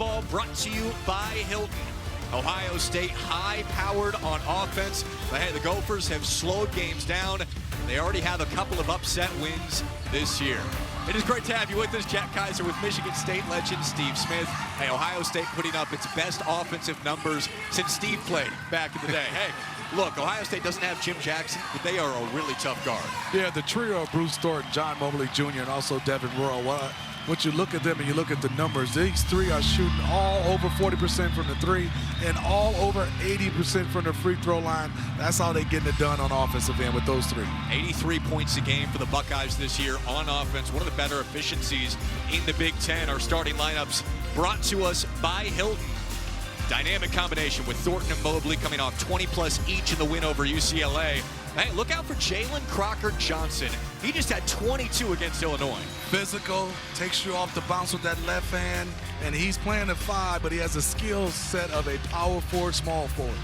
football brought to you by Hilton. Ohio State high-powered on offense, but hey, the Gophers have slowed games down. They already have a couple of upset wins this year. It is great to have you with us. Jack Kaiser with Michigan State legend Steve Smith. Hey, Ohio State putting up its best offensive numbers since Steve played back in the day. Hey, look, Ohio State doesn't have Jim Jackson, but they are a really tough guard. Yeah, the trio of Bruce Thornton, John Mobley Jr., and also Devin Royal. Once you look at them and you look at the numbers, these three are shooting all over 40% from the three and all over 80% from the free throw line. That's how they're getting it done on offensive end with those three. 83 points a game for the Buckeyes this year on offense. One of the better efficiencies in the Big Ten. Our starting lineups brought to us by Hilton. Dynamic combination with Thornton and Mobley coming off 20-plus each in the win over UCLA. Hey, look out for Jalen Crocker-Johnson. He just had 22 against Illinois. Physical, takes you off the bounce with that left hand, and he's playing at 5, but he has a skill set of a power forward, small forward.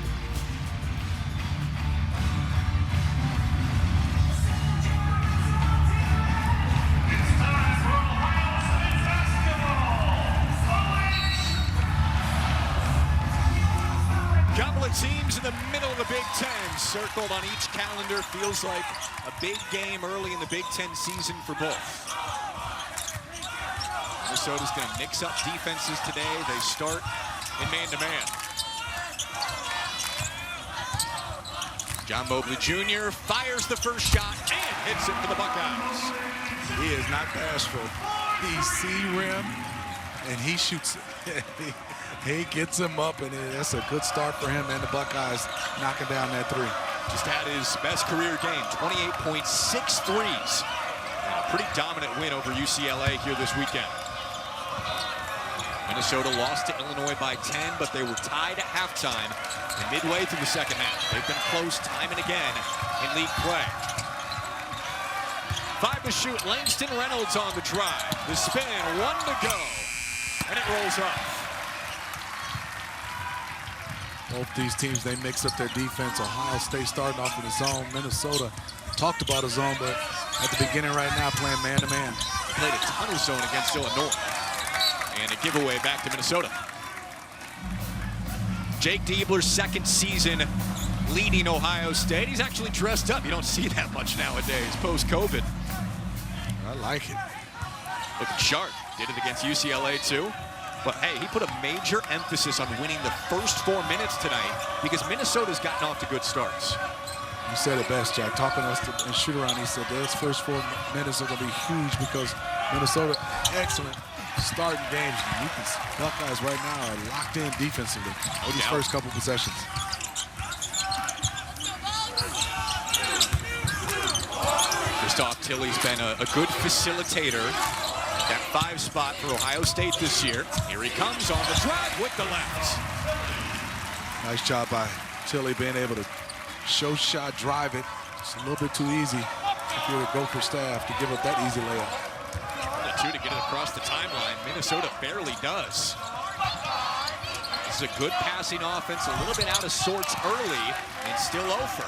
Teams in the middle of the Big Ten, circled on each calendar. Feels like a big game early in the Big Ten season for both. Minnesota's going to mix up defenses today. They start in man-to-man. John Mobley Jr. fires the first shot and hits it for the Buckeyes. He is not bashful. He's C-rim, and he shoots it. He gets him up, and that's a good start for him and the Buckeyes knocking down that three. Just had his best career game, 28.6 threes. And a pretty dominant win over UCLA here this weekend. Minnesota lost to Illinois by 10, but they were tied at halftime and midway through the second half. They've been close time and again in league play. 5 to shoot, Langston Reynolds on the drive. The spin, 1 to go, and it rolls up. Both these teams, they mix up their defense. Ohio State starting off in the zone. Minnesota talked about a zone, but at the beginning right now playing man-to-man. Played a ton of zone against Illinois. And a giveaway back to Minnesota. Jake Diebler's second season leading Ohio State. He's actually dressed up. You don't see that much nowadays, post-COVID. I like it. Looking sharp. Did it against UCLA, too. But, hey, he put a major emphasis on winning the first 4 minutes tonight because Minnesota's gotten off to good starts. You said it best, Jack. Talking to us in shoot-around, he said those first 4 minutes are going to be huge because Minnesota, excellent starting games. You can see Buckeyes right now are locked in defensively with these first couple possessions. Christoph Tilley's been a good facilitator. That 5 spot for Ohio State this year. Here he comes on the drive with the left. Nice job by Tilley being able to show shot, drive it. It's a little bit too easy if you're the Gopher staff to give up that easy layup. The 2 to get it across the timeline. Minnesota barely does. This is a good passing offense, a little bit out of sorts early, and still over.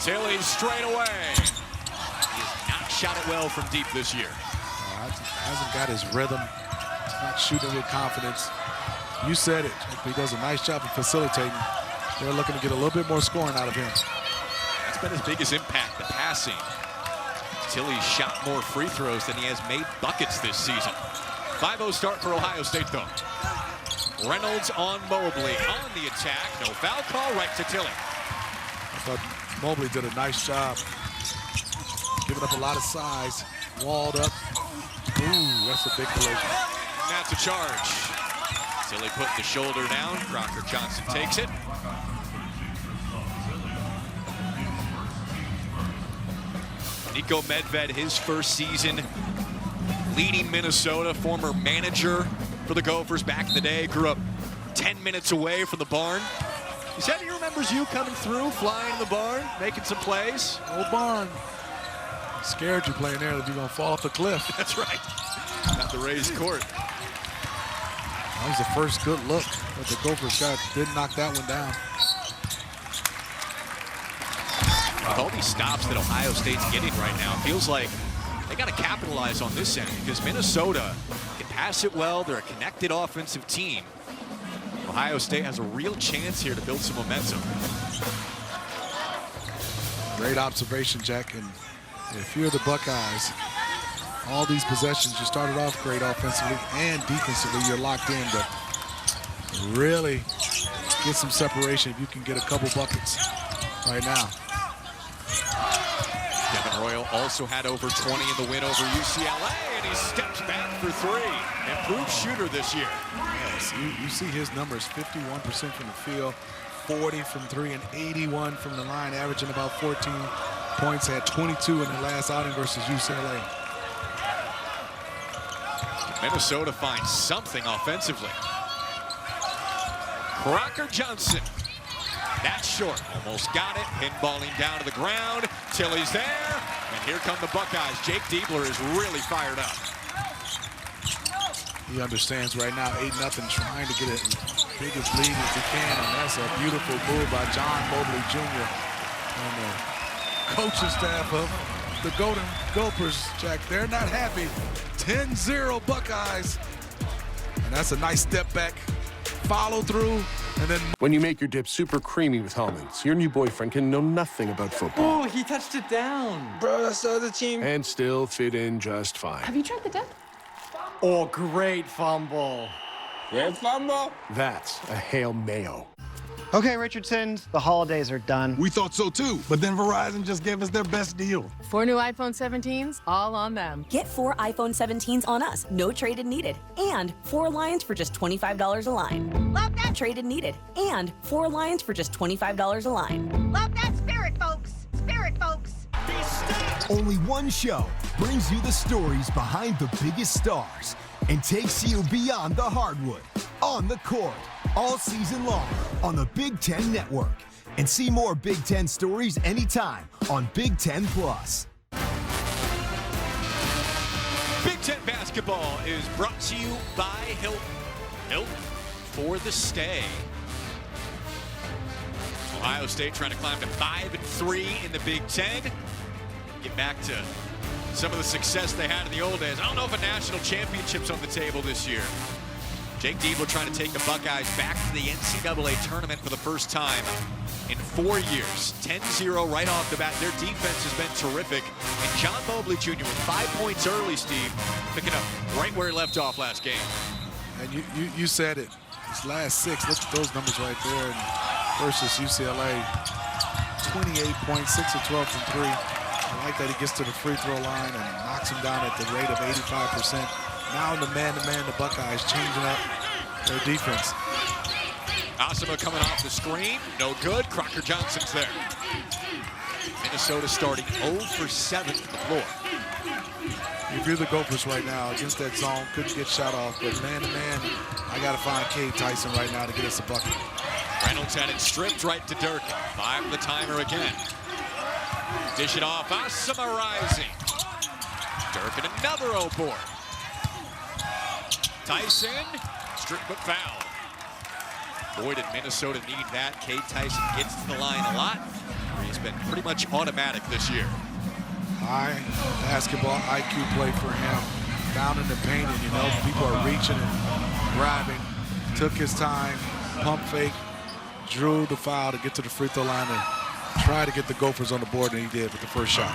Tilley straight away. He has not shot it well from deep this year. Hasn't got his rhythm. He's not shooting with confidence. You said it. He does a nice job of facilitating. They're looking to get a little bit more scoring out of him. That's been his biggest impact, the passing. Tilley's shot more free throws than he has made buckets this season. 5-0 start for Ohio State, though. Reynolds on Mobley on the attack. No foul call, right to Tilley. I thought Mobley did a nice job. Giving up a lot of size. Walled up. Ooh, that's a big collision. And that's a charge. Tilley put the shoulder down. Crocker-Johnson takes it. Niko Medved, his first season leading Minnesota, former manager for the Gophers back in the day, grew up 10 minutes away from the barn. He said he remembers you coming through, flying in the barn, making some plays. Old barn. Scared you playing there that you're going to fall off the cliff. That's right. Not the raised court. That was the first good look that the Gophers got. Didn't knock that one down. With all these stops that Ohio State's getting right now, it feels like they got to capitalize on this end because Minnesota can pass it well. They're a connected offensive team. Ohio State has a real chance here to build some momentum. Great observation, Jack. And if you're the Buckeyes, all these possessions, you started off great offensively and defensively. You're locked in, but really get some separation if you can get a couple buckets right now. Devin Royal also had over 20 in the win over UCLA, and he steps back for three. Improved shooter this year. Yes, you see his numbers, 51% from the field, 40 from three, and 81 from the line, averaging about 14 points. Had 22 in the last outing versus UCLA. Minnesota finds something offensively. Crocker Johnson. That's short. Almost got it. Pinballing down to the ground. Tilly's there. And here come the Buckeyes. Jake Diebler is really fired up. He understands right now 8-0, trying to get as big as lead as he can. And that's a beautiful move by John Mobley Jr. and the coaching staff of the Golden Gophers, Jack. They're not happy. 10-0 Buckeyes. And that's a nice step back. Follow through, and then... When you make your dip super creamy with Hellmann's, your new boyfriend can know nothing about football. Oh, he touched it down. Bro, that's the other team. And still fit in just fine. Have you tried the dip? Oh, great fumble. Great fumble. That's a Hail Mayo. Okay, Richardsons, the holidays are done. We thought so too, but then Verizon just gave us their best deal. 4 new iPhone 17s, all on them. Get 4 iPhone 17s on us, no trade-in needed. And 4 lines for just $25 a line. Love that. Trade-in needed. And 4 lines for just $25 a line. Love that spirit, folks. Spirit, folks. Only one show brings you the stories behind the biggest stars and takes you beyond the hardwood, on the court, all season long on the Big Ten Network. And see more Big Ten stories anytime on Big Ten Plus. Big Ten basketball is brought to you by Hilton. Hilton for the stay. Ohio State trying to climb to 5-3 in the Big Ten. Get back to some of the success they had in the old days. I don't know if a national championship's on the table this year. Jake Diebler trying to take the Buckeyes back to the NCAA tournament for the first time in 4 years. 10-0 right off the bat. Their defense has been terrific. And John Mobley Jr. with 5 points early, Steve, picking up right where he left off last game. And you said it. His last 6, look at those numbers right there. And versus UCLA, 28 points, 6 of 12 from 3. I like that he gets to the free throw line and knocks him down at the rate of 85%. Now in the man-to-man, the Buckeyes changing up their defense. Asima coming off the screen, no good. Crocker Johnson's there. Minnesota starting 0 for 7 from the floor. If you're the Gophers right now against that zone, couldn't get shot off, but man-to-man, I got to find Cade Tyson right now to get us a bucket. Reynolds had it stripped right to Durkin. 5 the timer again. Dish it off, Asima rising. Durkin another 0 board. Tyson, strip but foul. Boy, did Minnesota need that. Cade Tyson gets to the line a lot. He's been pretty much automatic this year. High basketball IQ play for him. Down in the paint, and you know, people are reaching and grabbing. Took his time, pump fake, drew the foul to get to the free throw line and try to get the Gophers on the board, and he did with the first shot.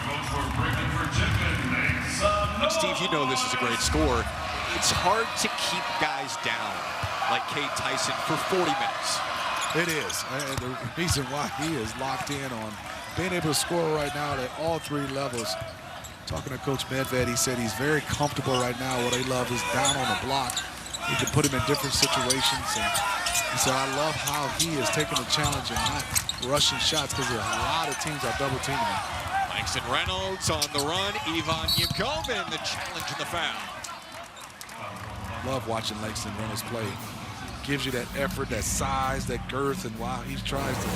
And Steve, you know this is a great score. It's hard to keep guys down like Cade Tyson for 40 minutes. It is. And the reason why he is locked in on being able to score right now at all 3 levels. Talking to Coach Medved, he said he's very comfortable right now. What they love is down on the block. He can put him in different situations. And he said, I love how he is taking the challenge and not rushing shots because a lot of teams are double teaming him. Langston Reynolds on the run. Ivan Yakovin, the challenge and the foul. Love watching Langston Reynolds play. Gives you that effort, that size, that girth, and while he tries to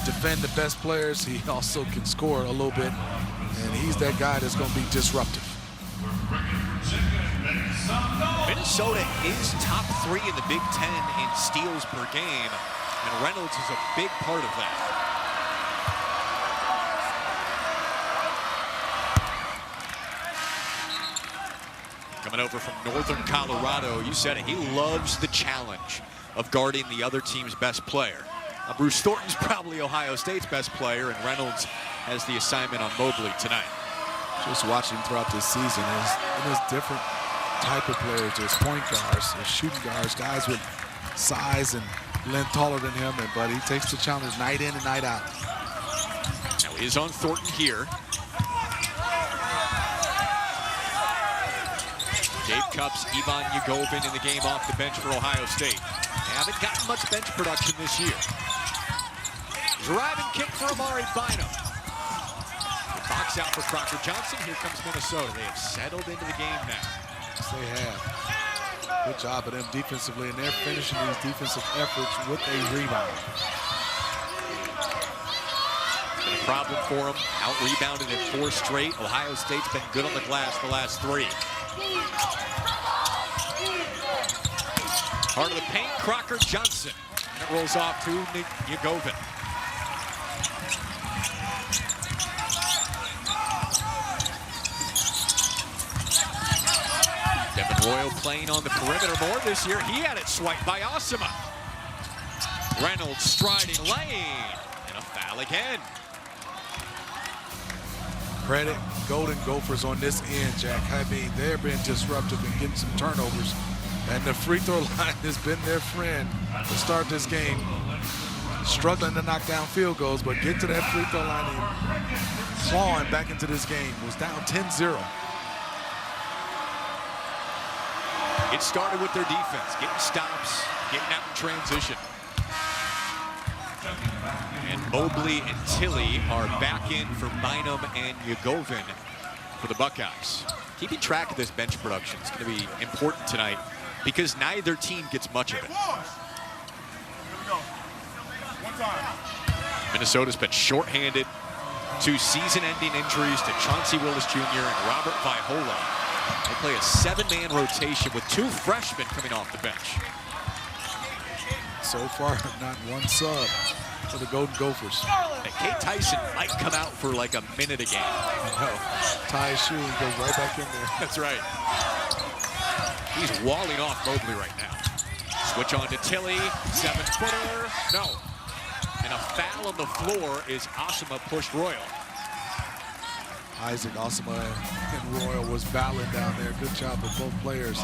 defend the best players, he also can score a little bit, and he's that guy that's going to be disruptive. Minnesota is top 3 in the Big Ten in steals per game, and Reynolds is a big part of that. Coming over from Northern Colorado, you said it, he loves the challenge of guarding the other team's best player. Bruce Thornton's probably Ohio State's best player, and Reynolds has the assignment on Mobley tonight. Just watching throughout this season, there's different type of players. There's point guards, there's shooting guards, guys with size and length taller than him, but he takes the challenge night in and night out. Now he is on Thornton here. Dave Cups, Ivan Yugovin in the game off the bench for Ohio State. They haven't gotten much bench production this year. Driving kick for Amari Bynum. The box out for Crocker Johnson. Here comes Minnesota. They have settled into the game now. Yes, they have. Good job of them defensively, and they're finishing these defensive efforts with a rebound. Been a problem for them. Out-rebounded in 4 straight. Ohio State's been good on the glass the last 3. Heart of the paint, Crocker Johnson. And it rolls off to Yugovin. Devin Royal playing on the perimeter more this year. He had it swiped by Osama. Reynolds striding lane. And a foul again. Credit Golden Gophers on this end, Jack. I mean, they're being disruptive and getting some turnovers. And the free throw line has been their friend to start this game. Struggling to knock down field goals, but get to that free throw line and clawing back into this game. Was down 10-0. It started with their defense, getting stops, getting out in transition. And Mobley and Tilly are back in for Bynum and Yugovin for the Buckeyes. Keeping track of this bench production is going to be important tonight because neither team gets much of it. Minnesota's been shorthanded. 2 season-ending injuries to Chauncey Willis Jr. and Robert Vaihola. They play a 7-man rotation with 2 freshmen coming off the bench. So far, not one sub for the Golden Gophers. And Kate Tyson might come out for like a minute a game. Tie his shoe and goes right back in there. That's right. He's walling off Mobley right now. Switch on to Tilly, 7-footer, no. And a foul on the floor is Osama pushed Royal. Isaac Osama and Royal was battling down there. Good job of both players.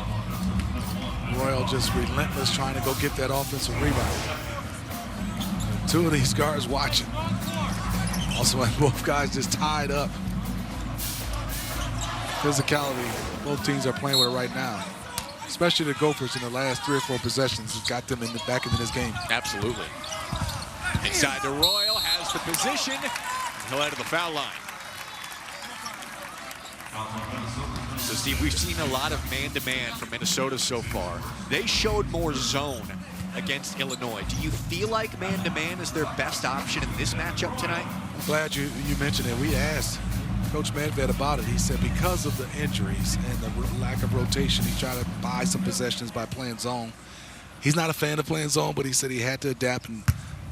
Royal just relentless trying to go get that offensive rebound. 2 of these guards watching. Also, both guys just tied up. Physicality, both teams are playing with it right now. Especially the Gophers in the last 3 or 4 possessions has got them in the back into this game. Absolutely. Inside to Royal, has the position. He'll head to the foul line. So, Steve, we've seen a lot of man-to-man from Minnesota so far. They showed more zone against Illinois. Do you feel like man-to-man is their best option in this matchup tonight? I'm glad you mentioned it. We asked Coach Medved about it. He said because of the injuries and the lack of rotation, he tried to buy some possessions by playing zone. He's not a fan of playing zone, but he said he had to adapt. And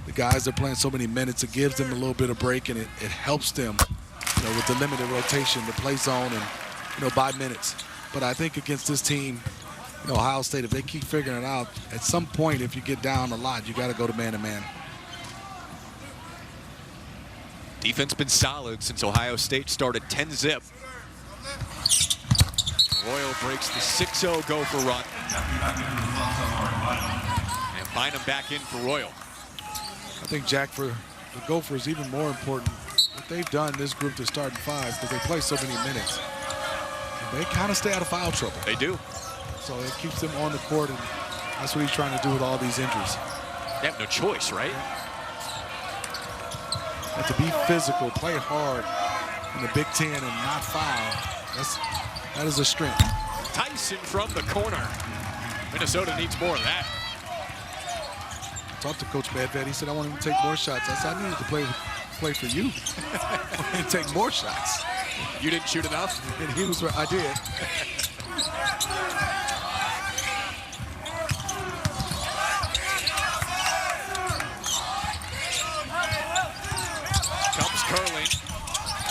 the guys are playing so many minutes, it gives them a little bit of break, and it helps them, you know, with the limited rotation to play zone and, you know, buy minutes. But I think against this team, you know, Ohio State, if they keep figuring it out, at some point, if you get down a lot, you got to go to man-to-man. Defense been solid since Ohio State started 10-zip. Royal breaks the 6-0 Gopher run. And Bynum back in for Royal. I think, Jack, for the Gophers, even more important, what they've done, this group to start in 5, because they play so many minutes. They kind of stay out of foul trouble. They do. So it keeps them on the court, and that's what he's trying to do with all these injuries. They have no choice, right? And to be physical, play hard in the Big Ten and not foul, that is a strength. Tyson from the corner. Minnesota needs more of that. I talked to Coach Medved. He said, I want him to take more shots. I said, I needed to play for you. I want him to take more shots. You didn't shoot enough? And he was right. I did. Comes curling.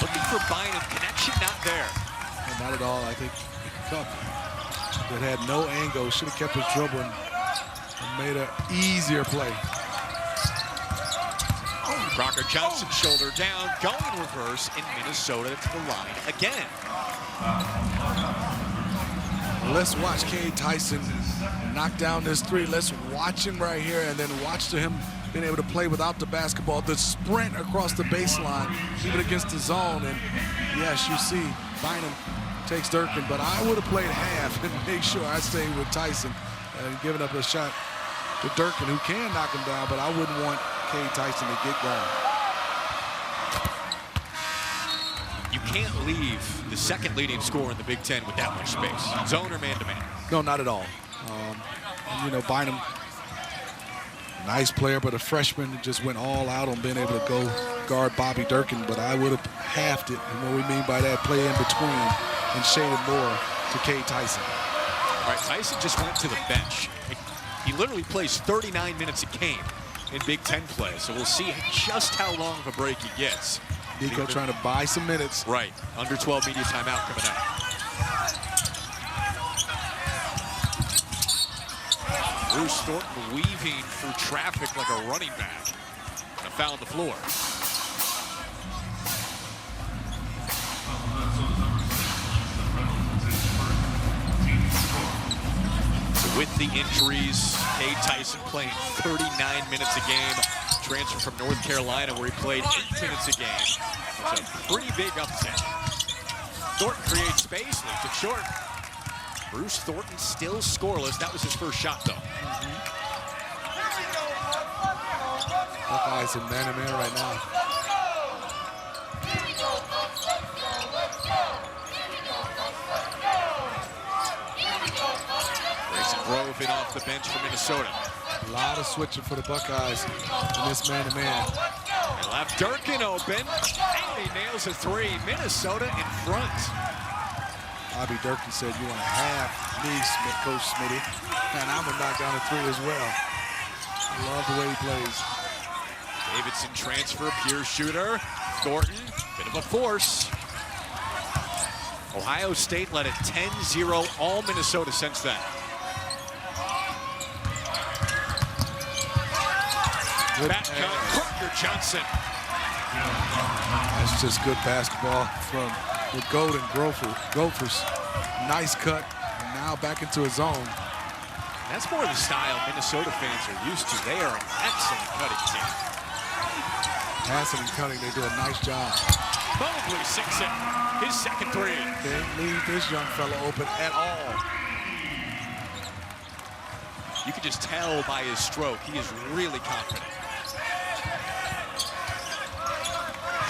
Looking for Bynum. Connection not there. And not at all. I think Cup that had no angle. Should have kept his dribbling and made an easier play. Crocker Johnson shoulder down, going reverse in Minnesota to the line again. Let's watch Cade Tyson knock down this three. Let's watch him right here and then watch him being able to play without the basketball. The sprint across the baseline, even against the zone. And yes, you see Bynum takes Durkin, but I would have played half and make sure I stayed with Tyson and giving up a shot to Durkin, who can knock him down, but I wouldn't want Cade Tyson to get going. You can't leave the second leading scorer in the Big Ten with that much space. Zone or man-to-man? No, not at all. And, you know, Bynum, nice player, but a freshman that just went all out on being able to go guard Bobby Durkin, but I would have halved it. And what we mean by that, play in between and shaded more to Cade Tyson. All right, Tyson just went to the bench. He literally plays 39 minutes a game in Big Ten play, so we'll see just how long of a break he gets. Nico trying to buy some minutes. Right, under 12 media timeout coming up. Bruce Thornton weaving through traffic like a running back. And a foul on the floor. So with the injuries, Cade Tyson playing 39 minutes a game. Transfer from North Carolina where he played 8 minutes a game. It's a pretty big upset. Thornton creates space, leaves it short. Bruce Thornton still scoreless. That was his first shot, though. Buckeyes in man-to-man right now. Grayson Grove in off the bench for Minnesota. A lot of switching for the Buckeyes in this man-to-man. They left Durkin open, and he nails a three. Minnesota in front. Bobby Durkin said, you want to have me, Coach Smitty, and I'm going to knock down a three as well. I love the way he plays. Davidson transfer, pure shooter. Thornton, bit of a force. Ohio State led it 10-0, all Minnesota since then. Back cut, Crocker Johnson. That's just good basketball from the Golden Gophers. Nice cut, and now back into a zone. That's more the style Minnesota fans are used to. They are an excellent cutting team. Passing and cutting, they do a nice job. Mobley sinks it. His second three. Didn't leave this young fella open at all. You can just tell by his stroke, he is really confident.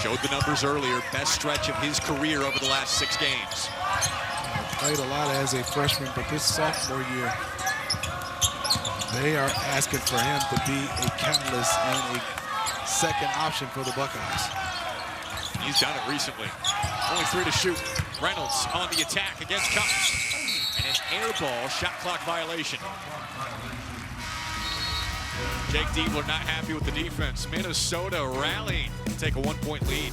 Showed the numbers earlier, best stretch of his career over the last 6 games. Played a lot as a freshman, but this sophomore year, they are asking for him to be a catalyst and a second option for the Buckeyes. He's done it recently. Only 3 to shoot. Reynolds on the attack against Cox. And an air ball, shot clock violation. Jake Diebler not happy with the defense. Minnesota rallying to take a 1-point lead.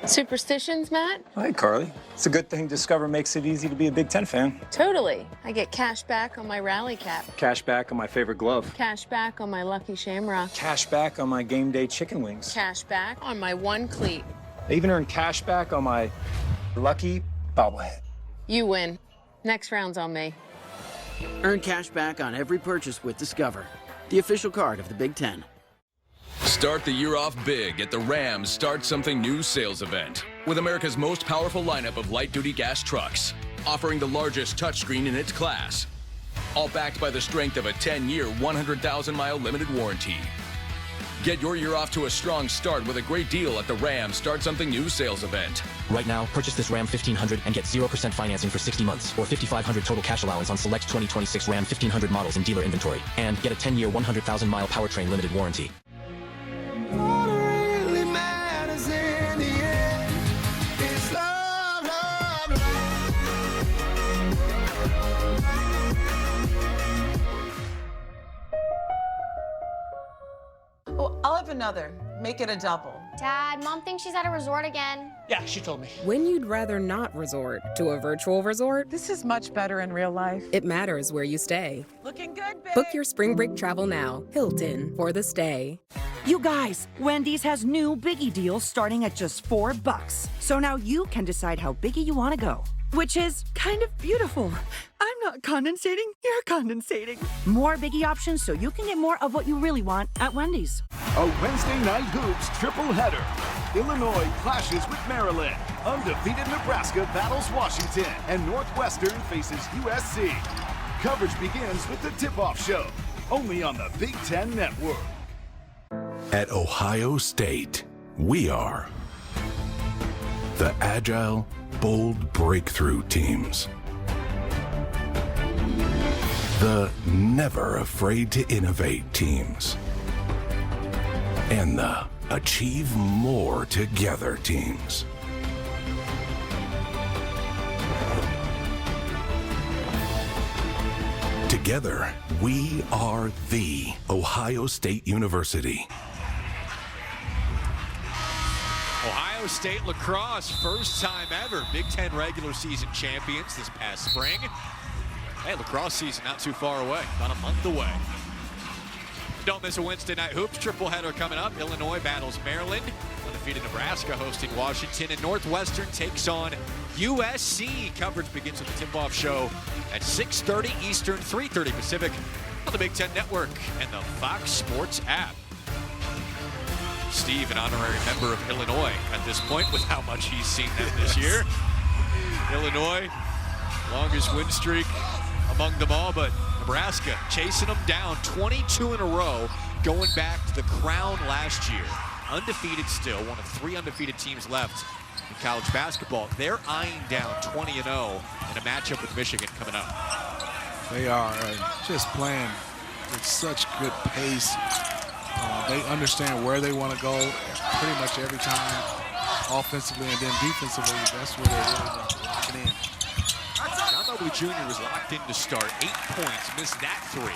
Superstitions, Matt? Hi, Carly. It's a good thing Discover makes it easy to be a Big Ten fan. Totally. I get cash back on my rally cap. Cash back on my favorite glove. Cash back on my Lucky Shamrock. Cash back on my game day chicken wings. Cash back on my one cleat. I even earned cash back on my lucky bobblehead. You win. Next round's on me. Earn cash back on every purchase with Discover, the official card of the Big Ten. Start the year off big at the Rams Start Something New sales event with America's most powerful lineup of light-duty gas trucks, offering the largest touchscreen in its class, all backed by the strength of a 10-year, 100,000-mile limited warranty. Get your year off to a strong start with a great deal at the Ram Start Something New sales event. Right now, purchase this Ram 1500 and get 0% financing for 60 months or $5,500 total cash allowance on select 2026 Ram 1500 models in dealer inventory. And get a 10-year, 100,000-mile powertrain limited warranty. Oh, I'll have another. Make it a double. Dad, Mom thinks she's at a resort again. Yeah, she told me. When you'd rather not resort to a virtual resort, This is much better in real life. it matters where you stay. Looking good, babe. Book your spring break travel now. Hilton for the stay. You guys, Wendy's has new Biggie deals starting at just $4. So now you can decide how biggie you want to go, which is kind of beautiful. I'm not condensating, you're condensating. More Biggie options so you can get more of what you really want at Wendy's. A Wednesday night hoops triple header. Illinois clashes with Maryland. Undefeated Nebraska battles Washington, and Northwestern faces USC. Coverage begins with the tip-off show, only on the Big Ten Network. At Ohio State, we are the agile, bold breakthrough teams. The never afraid to innovate teams. And the achieve more together teams. Together, we are the Ohio State University. Ohio State lacrosse, first time ever Big Ten regular season champions this past spring. Hey, lacrosse season not too far away, about a month away. Don't miss a Wednesday night hoops triple header coming up. Illinois battles Maryland, undefeated Nebraska hosting Washington, and Northwestern takes on USC. Coverage begins with the tip-off show at 6:30 Eastern, 3:30 Pacific on the Big Ten Network and the Fox Sports app. Steve, an honorary member of Illinois at this point with how much he's seen them this year. Illinois, longest win streak among them all, but Nebraska chasing them down 22 in a row, going back to the crown last year. Undefeated still, one of 3 undefeated teams left in college basketball. They're eyeing down 20-0 in a matchup with Michigan coming up. They are just playing with such good pace. They understand where they want to go pretty much every time, offensively and then defensively. That's where they're really locking in. John Mobley Jr. was locked in to start. 8 points, missed that 3. Going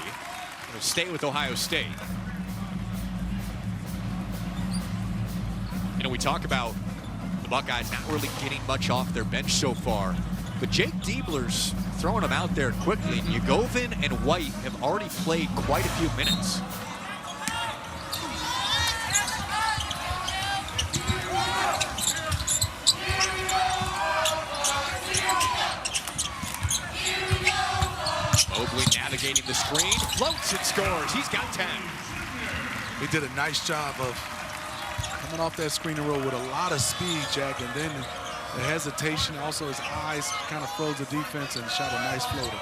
to stay with Ohio State. You know, we talk about the Buckeyes not really getting much off their bench so far, but Jake Diebler's throwing them out there quickly. Yugovin and White have already played quite a few minutes. Mobley navigating the screen, floats and scores. He's got 10. He did a nice job of coming off that screen and roll with a lot of speed, Jack, and then the hesitation, also his eyes kind of froze the defense and shot a nice floater.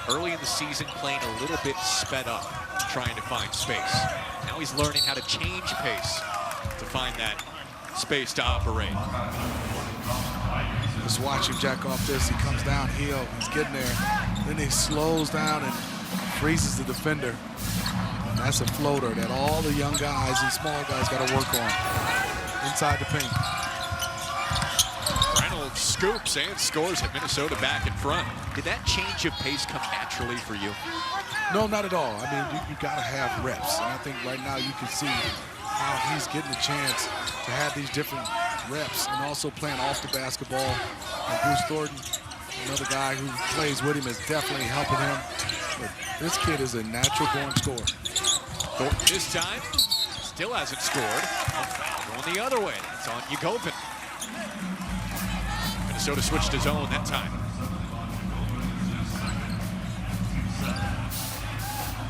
Early in the season, playing a little bit sped up, trying to find space. Now he's learning how to change pace to find that space to operate. Just watch him jack off this. He comes downhill. He's getting there. Then he slows down and freezes the defender. And that's a floater that all the young guys and small guys got to work on inside the paint. Reynolds scoops and scores at Minnesota back in front. Did that change of pace come naturally for you? No, not at all. I mean, you got to have reps. And I think right now you can see how he's getting a chance to have these different reps and also playing off the basketball. And Bruce Thornton, another guy who plays with him, is definitely helping him. But this kid is a natural born scorer. Thornton this time still hasn't scored. Going the other way. That's on Yugovin. Minnesota switched his own that time.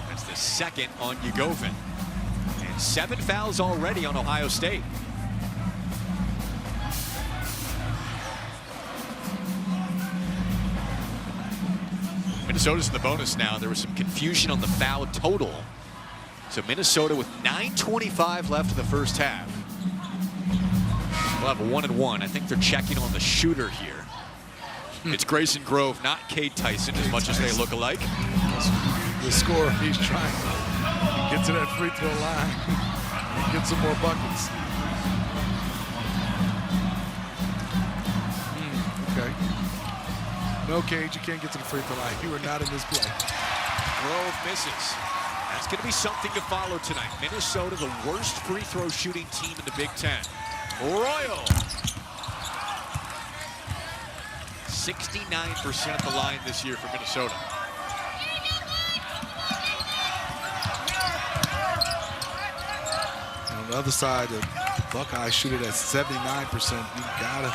That's the second on Yugovin. And 7 fouls already on Ohio State. Minnesota's in the bonus now. There was some confusion on the foul total. So Minnesota with 9:25 left in the first half. We'll have a 1-and-1. I think they're checking on the shooter here. It's Grayson Grove, not Cade Tyson, as much as they look alike. The scorer, he's trying to get to that free throw line and get some more buckets. Okay. No, Cade, you can't get to the free throw line. You are not in this play. Grove misses. That's It's going to be something to follow tonight. Minnesota, the worst free throw shooting team in the Big Ten. Royal. 69% at the line this year for Minnesota. And on the other side, the Buckeyes shoot it at 79%. You gotta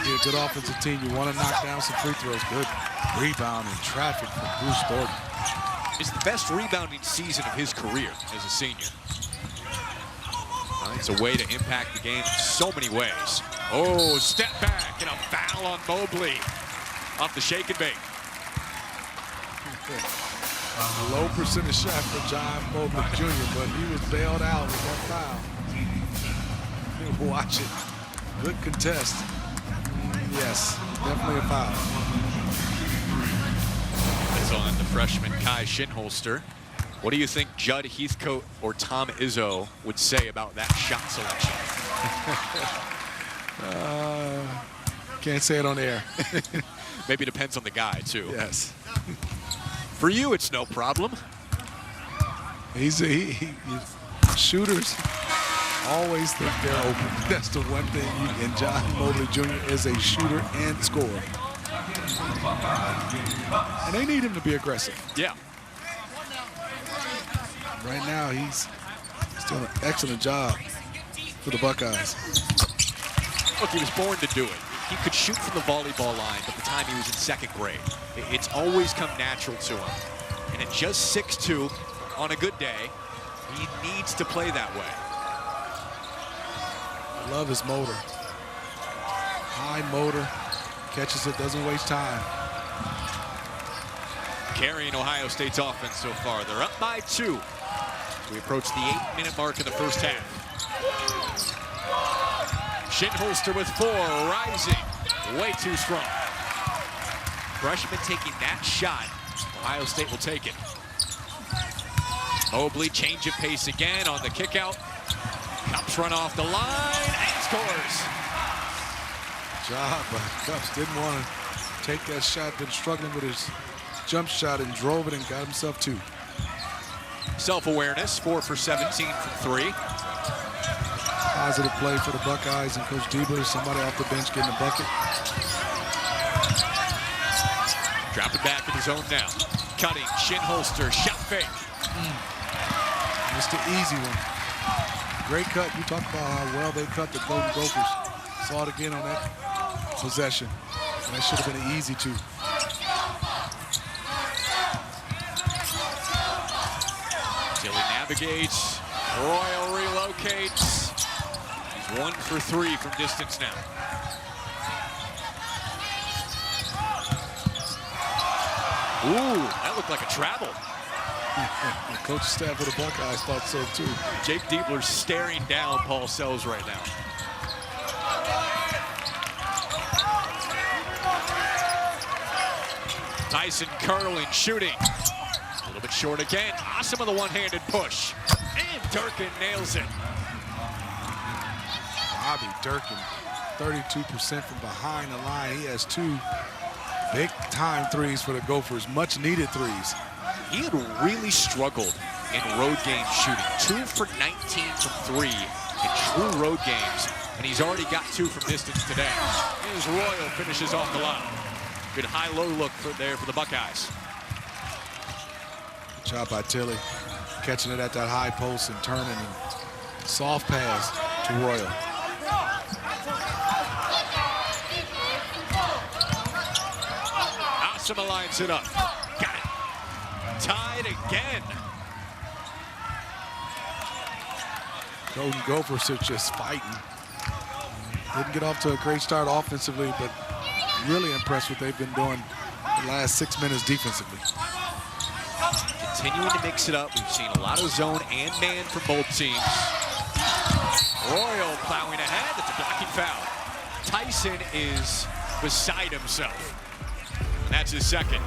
be a good offensive team. You want to knock down some free throws. Good rebound and traffic from Bruce Thornton. It's the best rebounding season of his career as a senior. It's a way to impact the game in so many ways. Oh, step back and a foul on Mobley off the shake and bake. A low percentage shot for John Mobley Jr., but he was bailed out with that foul. Watch it. Good contest. Yes, definitely a foul. It's on the freshman Kai Shinholster. What do you think Judd Heathcote or Tom Izzo would say about that shot selection? Can't say it on air. Maybe it depends on the guy, too. Yes. For you, it's no problem. Shooters always think they're open. That's the one thing. And John Mobley Jr. is a shooter and scorer. And they need him to be aggressive. Yeah. Right now, he's doing an excellent job for the Buckeyes. Look, he was born to do it. He could shoot from the volleyball line at the time he was in second grade. It's always come natural to him. And at just 6'2", on a good day, he needs to play that way. I love his motor. High motor, catches it, doesn't waste time. Carrying Ohio State's offense so far. They're up by 2. We approach the 8-minute mark of the first half. Shinholster with 4, rising. Way too strong. Freshman taking that shot. Ohio State will take it. Mobley, change of pace again on the kick out. Cups run off the line and scores. Job, but Cups didn't want to take that shot, been struggling with his jump shot and drove it and got himself 2. Self-awareness, 4 for 17 from 3. Positive play for the Buckeyes and Coach Diebler, somebody off the bench getting a bucket. Drop it back in his own now. Cutting, Shinholster, shot fake. Just an easy one. Great cut. You talk about how well they cut the Golden Gophers. Saw it again on that possession. And that should have been an easy 2. Tilly navigates. Royal relocates. He's 1 for 3 from distance now. Ooh, that looked like a travel. The coaching staff for the Buckeyes thought so too. Jake Diebler staring down Paul Sells right now. Tyson curling, shooting. A little bit short again. Awesome with a one-handed push. And Durkin nails it. Bobby Durkin, 32% from behind the line. He has 2 big-time threes for the Gophers, much-needed threes. He had really struggled in road game shooting. 2 for 19 from 3 in true road games, and he's already got 2 from distance today. Here's Royal, finishes off the line. Good high-low look there for the Buckeyes. Good job by Tilly, catching it at that high post and turning and soft pass to Royal. Asima lines it up. Got it. Tied again. Golden Gophers are just fighting. Didn't get off to a great start offensively, but really impressed what they've been doing the last 6 minutes defensively. Continuing to mix it up. We've seen a lot of zone and man from both teams. Royal plowing ahead. That's a blocking foul. Tyson is beside himself. And that's his second.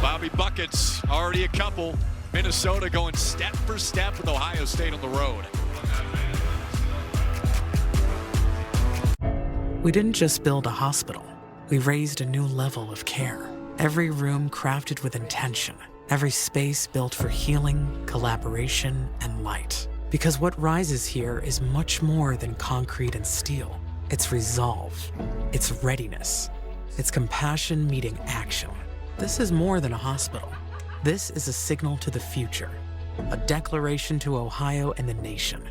Bobby buckets, already a couple. Minnesota going step for step with Ohio State on the road. We didn't just build a hospital. we raised a new level of care. Every room crafted with intention. Every space built for healing, collaboration, and light. Because what rises here is much more than concrete and steel. It's resolve. It's readiness. It's compassion meeting action. This is more than a hospital. This is a signal to the future. A declaration to Ohio and the nation.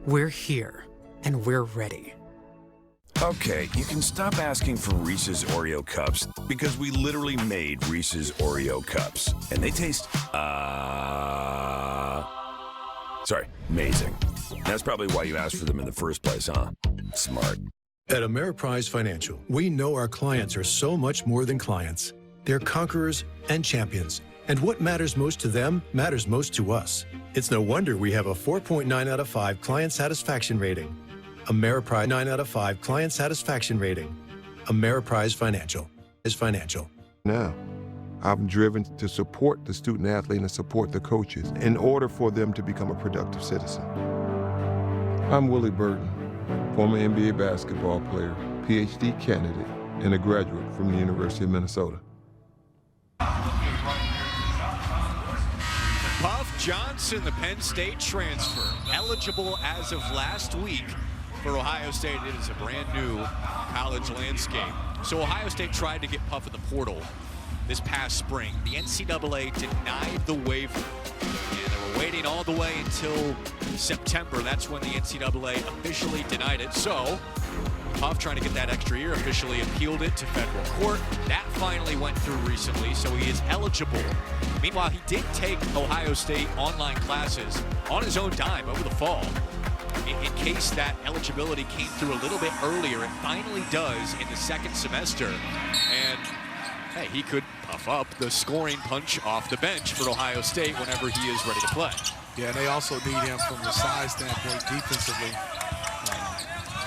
We're here, and we're ready. Okay, you can stop asking for Reese's Oreo Cups because we literally made Reese's Oreo Cups. And they taste, amazing. That's probably why you asked for them in the first place, huh? Smart. At Ameriprise Financial, we know our clients are so much more than clients. They're conquerors and champions. And what matters most to them matters most to us. It's no wonder we have a 4.9 out of 5 client satisfaction rating. Ameriprise 9 out of 5 client satisfaction rating. Ameriprise Financial is financial. Now, I'm driven to support the student athlete and support the coaches in order for them to become a productive citizen. I'm Willie Burton, former NBA basketball player, PhD candidate, and a graduate from the University of Minnesota. Puff Johnson, the Penn State transfer, eligible as of last week for Ohio State. It is a brand new college landscape. So Ohio State tried to get Puff in the portal this past spring. The NCAA denied the waiver, and they were waiting all the way until September. That's when the NCAA officially denied it. So Puff, trying to get that extra year, officially appealed it to federal court. That finally went through recently, so he is eligible. Meanwhile, he did take Ohio State online classes on his own dime over the fall. In case that eligibility came through a little bit earlier, it finally does in the second semester. And hey, he could puff up the scoring punch off the bench for Ohio State whenever he is ready to play. Yeah, and they also need him from the size standpoint defensively.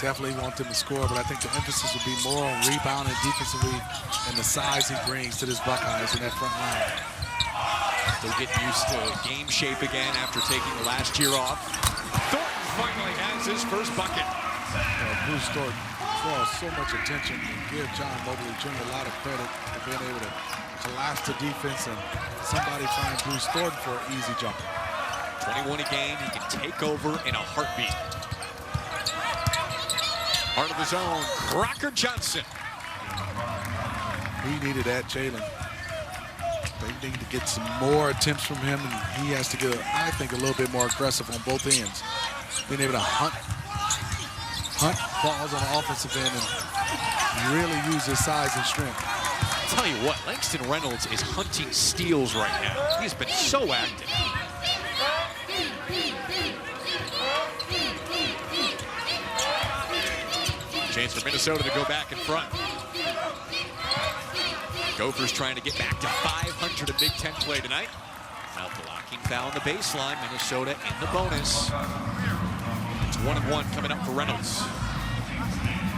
Definitely want him to score, but I think the emphasis would be more on rebounding defensively and the size he brings to this Buckeyes in that front line. They're getting used to game shape again after taking the last year off. Thornton finally has his first bucket. Bruce Thornton draws so much attention and give John Mobley Jr. a lot of credit for being able to collapse the defense and somebody find Bruce Thornton for an easy jumper. 21 a game, he can take over in a heartbeat. Heart of his own, Crocker Johnson. He needed that, Jalen. They need to get some more attempts from him, and he has to get, I think, a little bit more aggressive on both ends. Being able to hunt balls on the offensive end and really use his size and strength. I'll tell you what, Langston Reynolds is hunting steals right now. He's been so active. Chance for Minnesota to go back in front. Gophers trying to get back to 500 in Big Ten play tonight. Now blocking foul on the baseline. Minnesota in the bonus. It's 1-1 coming up for Reynolds.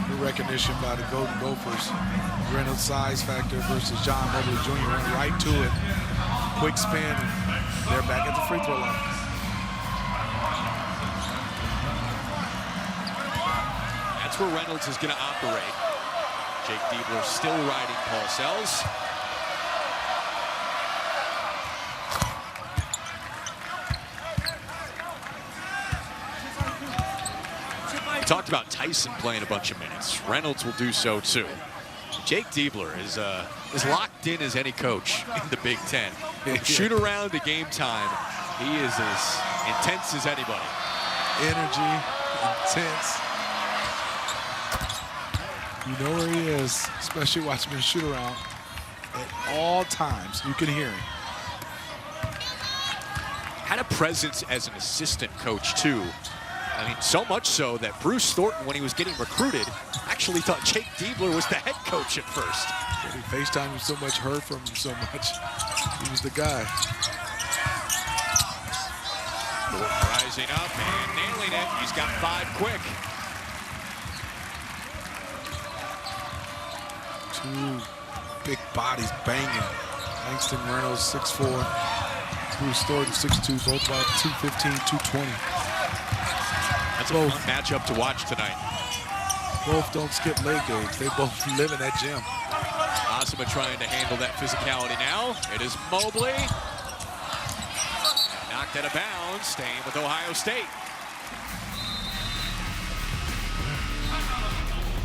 Good recognition by the Golden Gophers. Reynolds' size factor versus John Mobley Jr. went right to it. Quick spin, and they're back at the free throw line. That's where Reynolds is going to operate. Jake Diebler still riding Paul Sells. We talked about Tyson playing a bunch of minutes. Reynolds will do so too. Jake Diebler is as locked in as any coach in the Big Ten. Shoot around to game time, he is as intense as anybody. Energy, intense. You know where he is, especially watching him shoot around at all times. You can hear him. Had a presence as an assistant coach, too. I mean, so much so that Bruce Thornton, when he was getting recruited, actually thought Jake Diebler was the head coach at first. He FaceTimed him so much, heard from him so much. He was the guy. Rising up and nailing it. He's got 5 quick. Two big bodies banging. Langston Reynolds, 6'4". Bruce Thornton, 6'2", both about 215, 220. That's a fun matchup to watch tonight. Both don't skip leg days. They both live in that gym. Osama trying to handle that physicality now. It is Mobley. Knocked out of bounds, staying with Ohio State.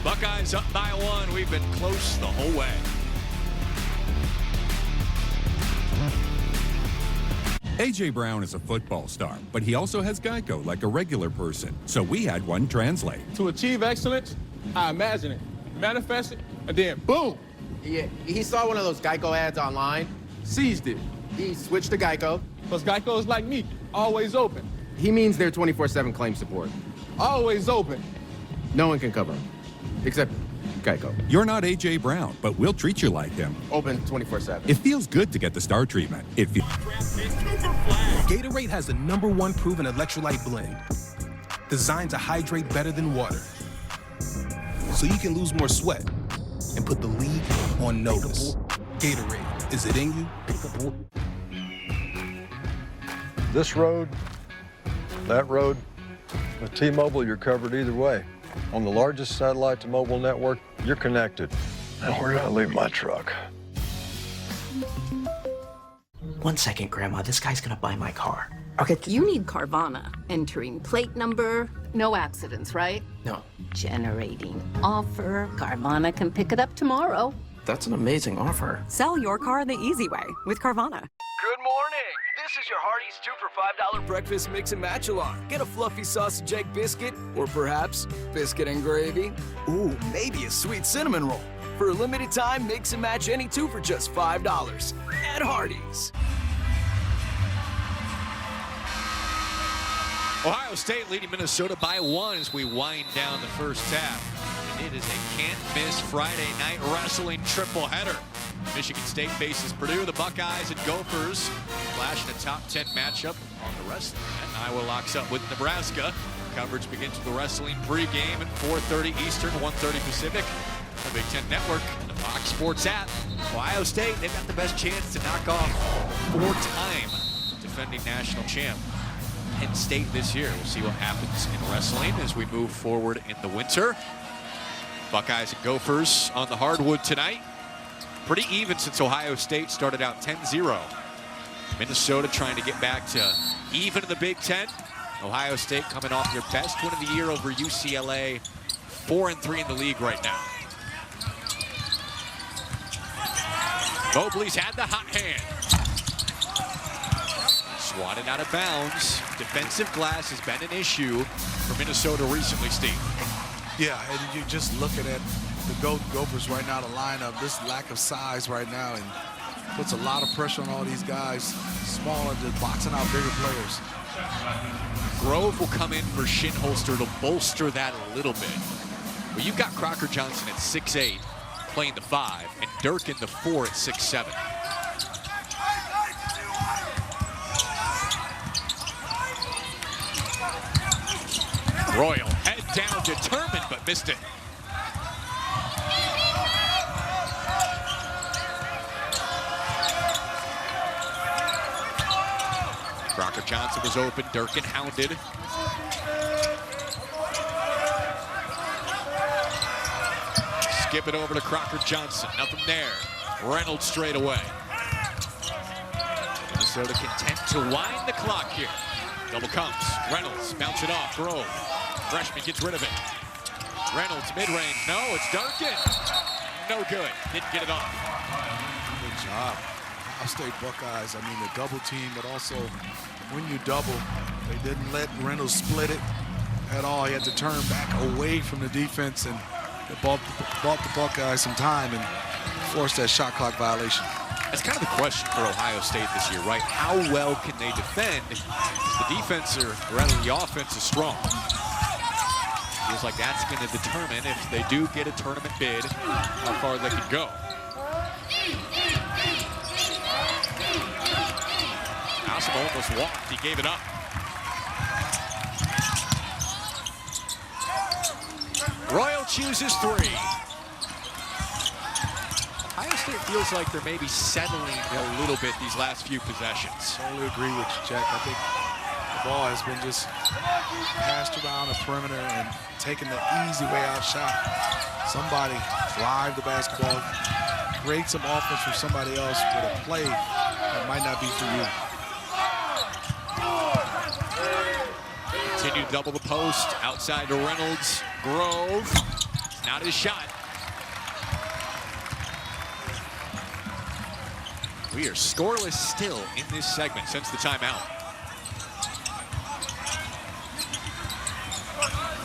Buckeyes up by 1. We've been close the whole way. A.J. Brown is a football star, but he also has Geico like a regular person. So we had one translate. To achieve excellence, I imagine it, manifest it, and then boom. Yeah, he saw one of those Geico ads online, seized it. He switched to Geico. Because Geico is like me, always open. He means they're 24/7 claim support. Always open. No one can cover him, except Geico. You're not A.J. Brown, but we'll treat you like him. Open 24/7. It feels good to get the star treatment. It feels... Gatorade has the #1 proven electrolyte blend, designed to hydrate better than water, so you can lose more sweat and put the league on notice. Gatorade, is it in you? This road, that road, with T-Mobile, you're covered either way. On the largest satellite to mobile network, you're connected. And where do I leave my truck? 1 second, Grandma. This guy's gonna buy my car. Okay. You need Carvana. Entering plate number. No accidents, right? No. Generating offer. Carvana can pick it up tomorrow. That's an amazing offer. Sell your car the easy way with Carvana. Good morning. This is your Hardee's 2 for $5 breakfast mix and match along. Get a fluffy sausage egg biscuit, or perhaps biscuit and gravy. Ooh, maybe a sweet cinnamon roll. For a limited time, mix and match any 2 for just $5 at Hardee's. Ohio State leading Minnesota by 1 as we wind down the first half. And it is a can't-miss Friday night wrestling triple header. Michigan State faces Purdue, the Buckeyes and Gophers flashing a top 10 matchup on the wrestling. And Iowa locks up with Nebraska. Coverage begins with the wrestling pregame at 4:30 Eastern, 1:30 Pacific. The Big Ten Network and the Fox Sports app. Ohio State, they've got the best chance to knock off 4-time defending national champ Penn State this year. We'll see what happens in wrestling as we move forward in the winter. Buckeyes and Gophers on the hardwood tonight. Pretty even since Ohio State started out 10-0. Minnesota trying to get back to even in the Big Ten. Ohio State coming off their best win of the year over UCLA. 4-3 in the league right now. Mobley's had the hot hand. Swatted out of bounds. Defensive glass has been an issue for Minnesota recently, Steve. Yeah, and you just looking at the Gophers right now, the lineup, this lack of size right now, and puts a lot of pressure on all these guys, smaller, just boxing out bigger players. Grove will come in for Shinholster to bolster that a little bit. But you've got Crocker Johnson at 6'8", playing the 5, and Durkin the 4 at 6'7". Royal, head down, determined, but missed it. Crocker Johnson was open, Durkin hounded. Skip it over to Crocker Johnson, nothing there. Reynolds straight away. Minnesota content to wind the clock here. Double comes, Reynolds, bounce it off, Grove. Freshman gets rid of it. Reynolds, mid-range, no, it's Durkin. No good, didn't get it off. Good job. Ohio State Buckeyes, I mean, the double team, but also when you double, they didn't let Reynolds split it at all. He had to turn back away from the defense, and it bought the Buckeyes some time and forced that shot clock violation. That's kind of the question for Ohio State this year, right? How well can they defend? The defense, or rather the offense, is strong. Feels like that's going to determine if they do get a tournament bid, how far they can go. Osama almost walked, he gave it up. Royal chooses 3. Ohio State feels like they're maybe settling a little bit these last few possessions. Totally agree with you, Jack. I think the ball has been just passed around the perimeter and taking the easy way out shot. Somebody drive the basketball, create some offense for somebody else with a play that might not be for you. Continue to double the post. Outside to Reynolds. Grove. Not his shot. We are scoreless still in this segment since the timeout.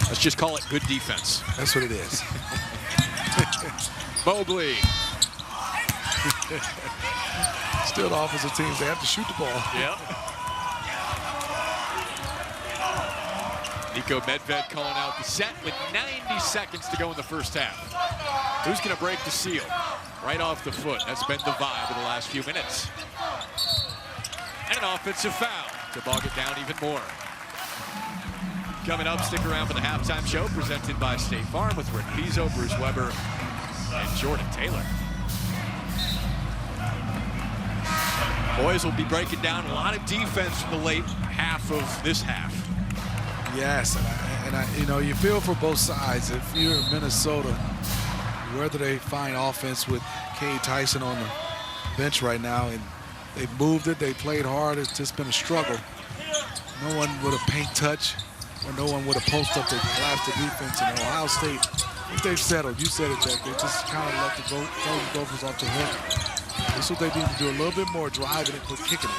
Let's just call it good defense. That's what it is. Mobley. Still the offensive teams, they have to shoot the ball. Yep. Nico Medved calling out the set with 90 seconds to go in the first half. Who's going to break the seal? Right off the foot. That's been the vibe of the last few minutes. And an offensive foul to bog it down even more. Coming up, stick around for the halftime show presented by State Farm with Rick Pizzo, Bruce Weber, and Jordan Taylor. Boys will be breaking down a lot of defense in the late half of this half. Yes, and I you know, you feel for both sides. If you're in Minnesota, whether they find offense with Cade Tyson on the bench right now, and they've moved it, they played hard, it's just been a struggle. No one with a paint touch, or no one with a post up to collapse the defense. And Ohio State, if they've settled, you said it, Jack, they just kind of let the Golden Gophers off the hook. This is what they need to do, a little bit more driving and quit kicking it.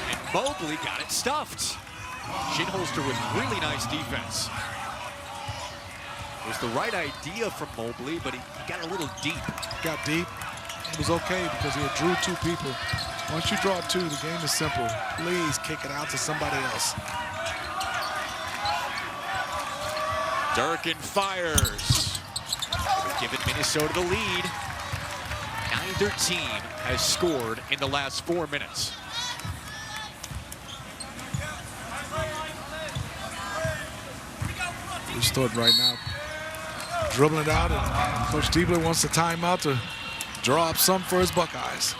And Mobley got it stuffed. Shinholster with really nice defense. It was the right idea from Mobley, but he got a little deep. Got deep. It was okay because he had drew two people. Once you draw two, the game is simple. Please kick it out to somebody else. Durkin fires. Giving Minnesota the lead. Neither team has scored in the last 4 minutes. Bruce Thornton right now dribbling it out, and Coach Diebler wants the timeout to draw up some for his Buckeyes.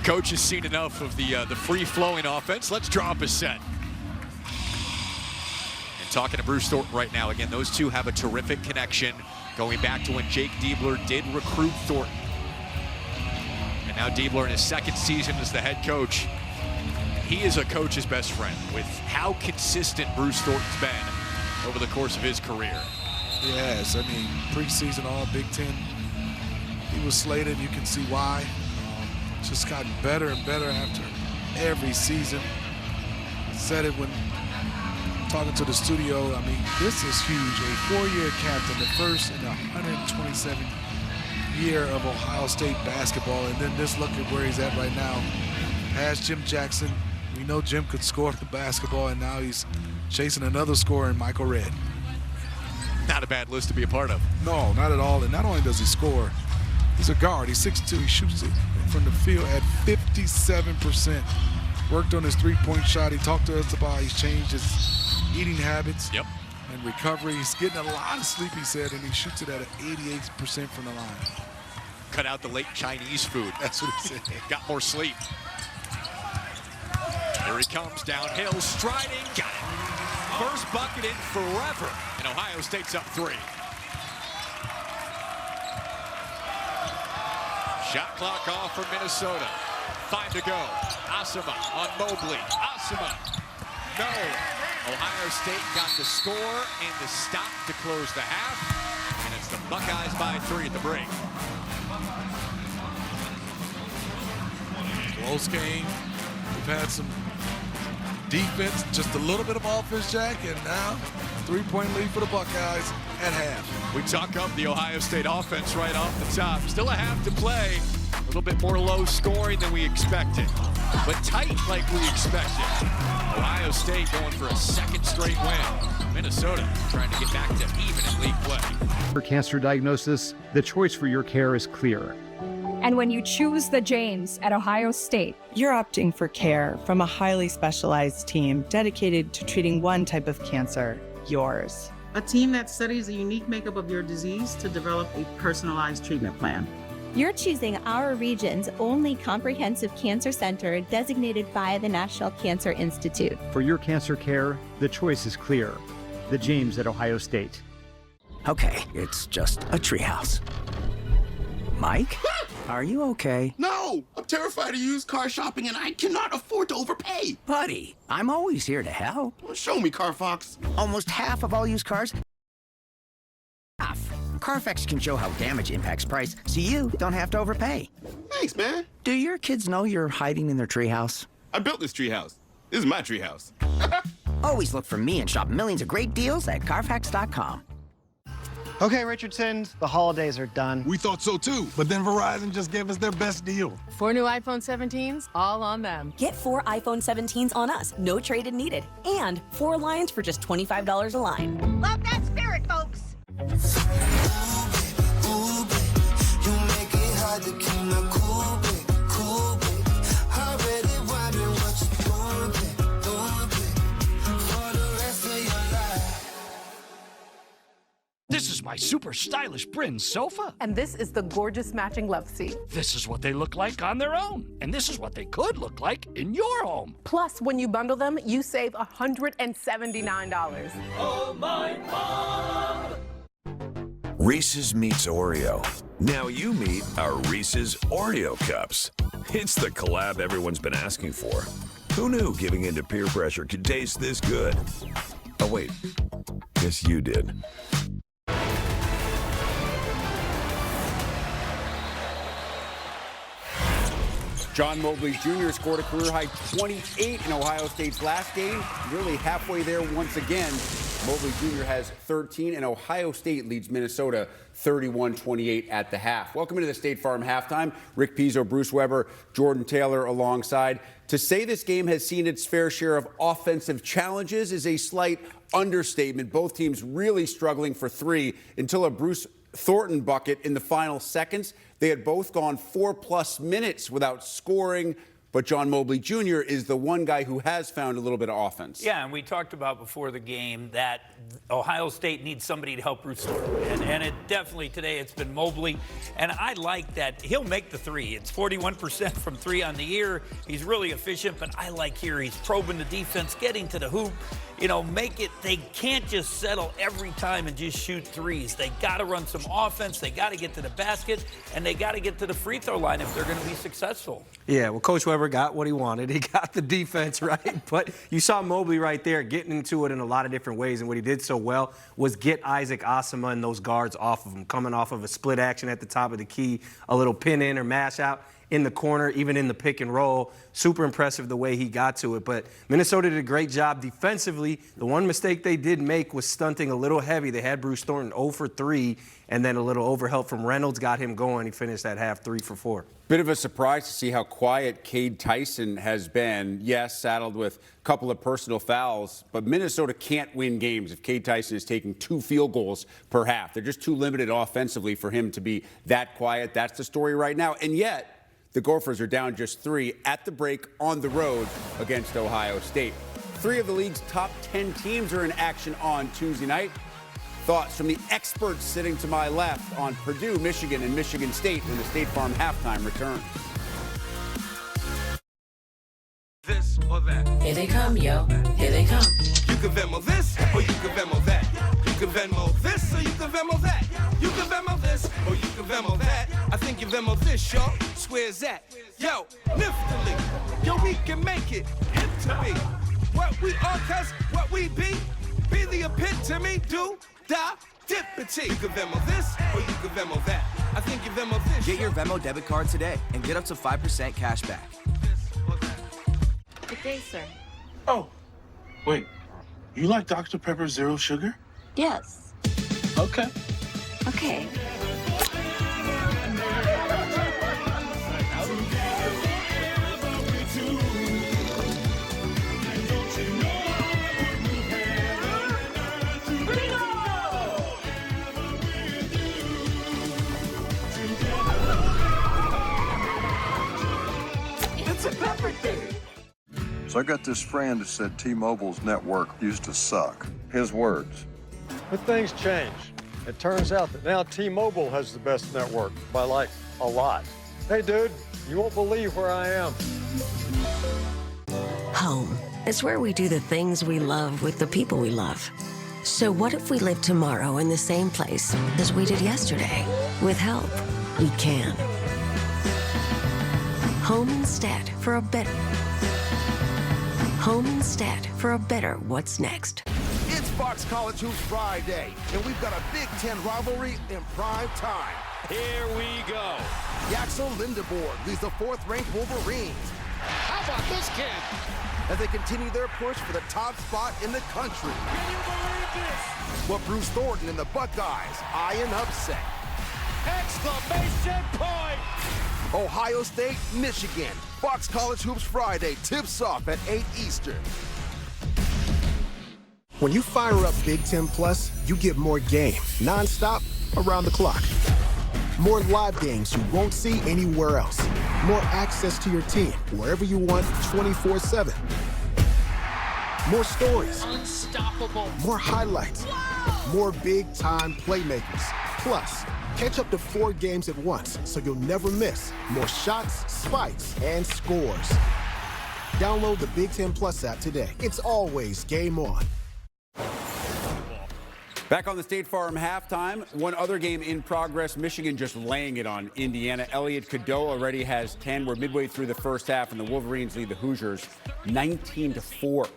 Coach has seen enough of the free-flowing offense. Let's draw up a set. And talking to Bruce Thornton right now, again, those two have a terrific connection going back to when Jake Diebler did recruit Thornton. And now Diebler in his second season as the head coach. He is a coach's best friend with how consistent Bruce Thornton's been over the course of his career. Yes, I mean, preseason All Big Ten, he was slated. You can see why. Just gotten better and better after every season. Said it when talking to the studio. I mean, this is huge. A 4-year captain, the first in the 127th year of Ohio State basketball. And then just look at where he's at right now. Past Jim Jackson. We know Jim could score the basketball, and now he's chasing another scorer in Michael Redd. Not a bad list to be a part of. No, not at all. And not only does he score, he's a guard. He's 6'2". He shoots it from the field at 57%. Worked on his three-point shot. He talked to us about he's changed his eating habits and recovery. He's getting a lot of sleep, he said, and he shoots it at an 88% from the line. Cut out the late Chinese food. That's what he said. Got more sleep. Here he comes downhill, striding, got it. First bucket in forever, and Ohio State's up 3. Shot clock off for Minnesota. 5 to go. Asima on Mobley. Asima. No. Ohio State got the score and the stop to close the half, and it's the Buckeyes by 3 at the break. Close game. We've had some defense, just a little bit of offense, Jack, and now 3-point lead for the Buckeyes at half. We talk up the Ohio State offense right off the top. Still a half to play. A little bit more low scoring than we expected, but tight like we expected. Ohio State going for a second straight win. Minnesota trying to get back to even in league play. For cancer diagnosis, the choice for your care is clear. And when you choose the James at Ohio State, You're opting for care from a highly specialized team dedicated to treating one type of cancer, yours. A team that studies the unique makeup of your disease to develop a personalized treatment plan. You're choosing our region's only comprehensive cancer center designated by the National Cancer Institute. For your cancer care, the choice is clear. The James at Ohio State. Okay, it's just a treehouse. Mike? Are you okay? No! I'm terrified of used car shopping and I cannot afford to overpay! Buddy, I'm always here to help. Well, show me, Carfox. Almost half of all used cars. Half. Carfax can show how damage impacts price, so you don't have to overpay. Thanks, man. Do your kids know you're hiding in their treehouse? I built this treehouse. This is my treehouse. Always look for me and shop millions of great deals at Carfax.com. Okay, Richardson, the holidays are done. We thought so too, but then Verizon just gave us their best deal. 4 new iPhone 17s, all on them. Get 4 iPhone 17s on us, no trade-in needed. And 4 lines for just $25 a line. Love that spirit, folks. This is my super stylish Bryn sofa. And this is the gorgeous matching love seat. This is what they look like on their own. And this is what they could look like in your home. Plus, when you bundle them, you save $179. Oh, my mom! Reese's meets Oreo. Now you meet our Reese's Oreo Cups. It's the collab everyone's been asking for. Who knew giving in to peer pressure could taste this good? Oh, wait. Guess you did. John Mobley Jr. scored a career-high 28 in Ohio State's last game. Nearly halfway there once again. Mobley Jr. has 13, and Ohio State leads Minnesota 31-28 at the half. Welcome into the State Farm Halftime. Rick Pizzo, Bruce Weber, Jordan Taylor alongside. To say this game has seen its fair share of offensive challenges is a slight understatement. Both teams really struggling for three until a Bruce Thornton bucket in the final seconds. They had both gone 4+ minutes without scoring, but John Mobley Jr. is the one guy who has found a little bit of offense. Yeah, and we talked about before the game that Ohio State needs somebody to help Bruce Thornton. And it definitely today it's been Mobley. And I like that he'll make the three. It's 41% from three on the year. He's really efficient, but I like here he's probing the defense, getting to the hoop. You know, make it, they can't just settle every time and just shoot threes. They got to run some offense. They got to get to the basket, and they got to get to the free throw line if they're going to be successful. Yeah, well, Coach Weber got what he wanted. He got the defense right. But you saw Mobley right there getting into it in a lot of different ways. And what he did so well was get Isaac Asama and those guards off of him, coming off of a split action at the top of the key, a little pin in or mash out in the corner, even in the pick and roll. Super impressive the way he got to it. But Minnesota did a great job defensively. The one mistake they did make was stunting a little heavy. They had Bruce Thornton 0 for 3, and then a little overhelp from Reynolds got him going. He finished that half 3 for 4. Bit of a surprise to see how quiet Cade Tyson has been. Yes, saddled with a couple of personal fouls, but Minnesota can't win games if Cade Tyson is taking 2 field goals per half. They're just too limited offensively for him to be that quiet. That's the story right now. And yet, the Gophers are down just 3 at the break on the road against Ohio State. 3 of the league's top 10 teams are in action on Tuesday night. Thoughts from the experts sitting to my left on Purdue, Michigan, and Michigan State when the State Farm Halftime returns. This or that. Here they come, yo. Here they come. You can Venmo this or you can Venmo that. You can Venmo this or you can Venmo that. You can Venmo this or you can Venmo that. I think you Venmo this, y'all. Swears that. Yo, niftily. Yo, we can make it into me. What we are, cause what we be the epitome. Do da dippity. You can Venmo this or you can Venmo that. I think you Venmo this. Get your Venmo debit card today and get up to 5% cash back. Good day, sir. Oh, wait. You like Dr. Pepper Zero Sugar? Yes. Okay. Okay. It's a pepper thing. So I got this friend who said T-Mobile's network used to suck. His words. But things change. It turns out that now T-Mobile has the best network by like a lot. Hey, dude, you won't believe where I am. Home. It's where we do the things we love with the people we love. So what if we live tomorrow in the same place as we did yesterday? With help we can. Home instead for a better. Home instead for a better what's next. It's Fox College Hoops Friday, and we've got a Big Ten rivalry in prime time. Here we go. Yaxel Lindeborg leads the 4th-ranked Wolverines. How about this kid? As they continue their push for the top spot in the country. Can you believe this? But Bruce Thornton and the Buckeyes eye an upset. Exclamation point! Ohio State, Michigan. Fox College Hoops Friday tips off at 8 Eastern. When you fire up Big Ten Plus, you get more game, nonstop, around the clock. More live games you won't see anywhere else. More access to your team, wherever you want, 24/7. More stories. Unstoppable. More highlights. Whoa! More big-time playmakers. Plus, catch up to 4 games at once, so you'll never miss more shots, spikes, and scores. Download the Big Ten Plus app today. It's always game on. Back on the State Farm halftime, one other game in progress. Michigan just laying it on Indiana. Elliot Cadeau already has 10. We're midway through the first half, and the Wolverines lead the Hoosiers 19-4.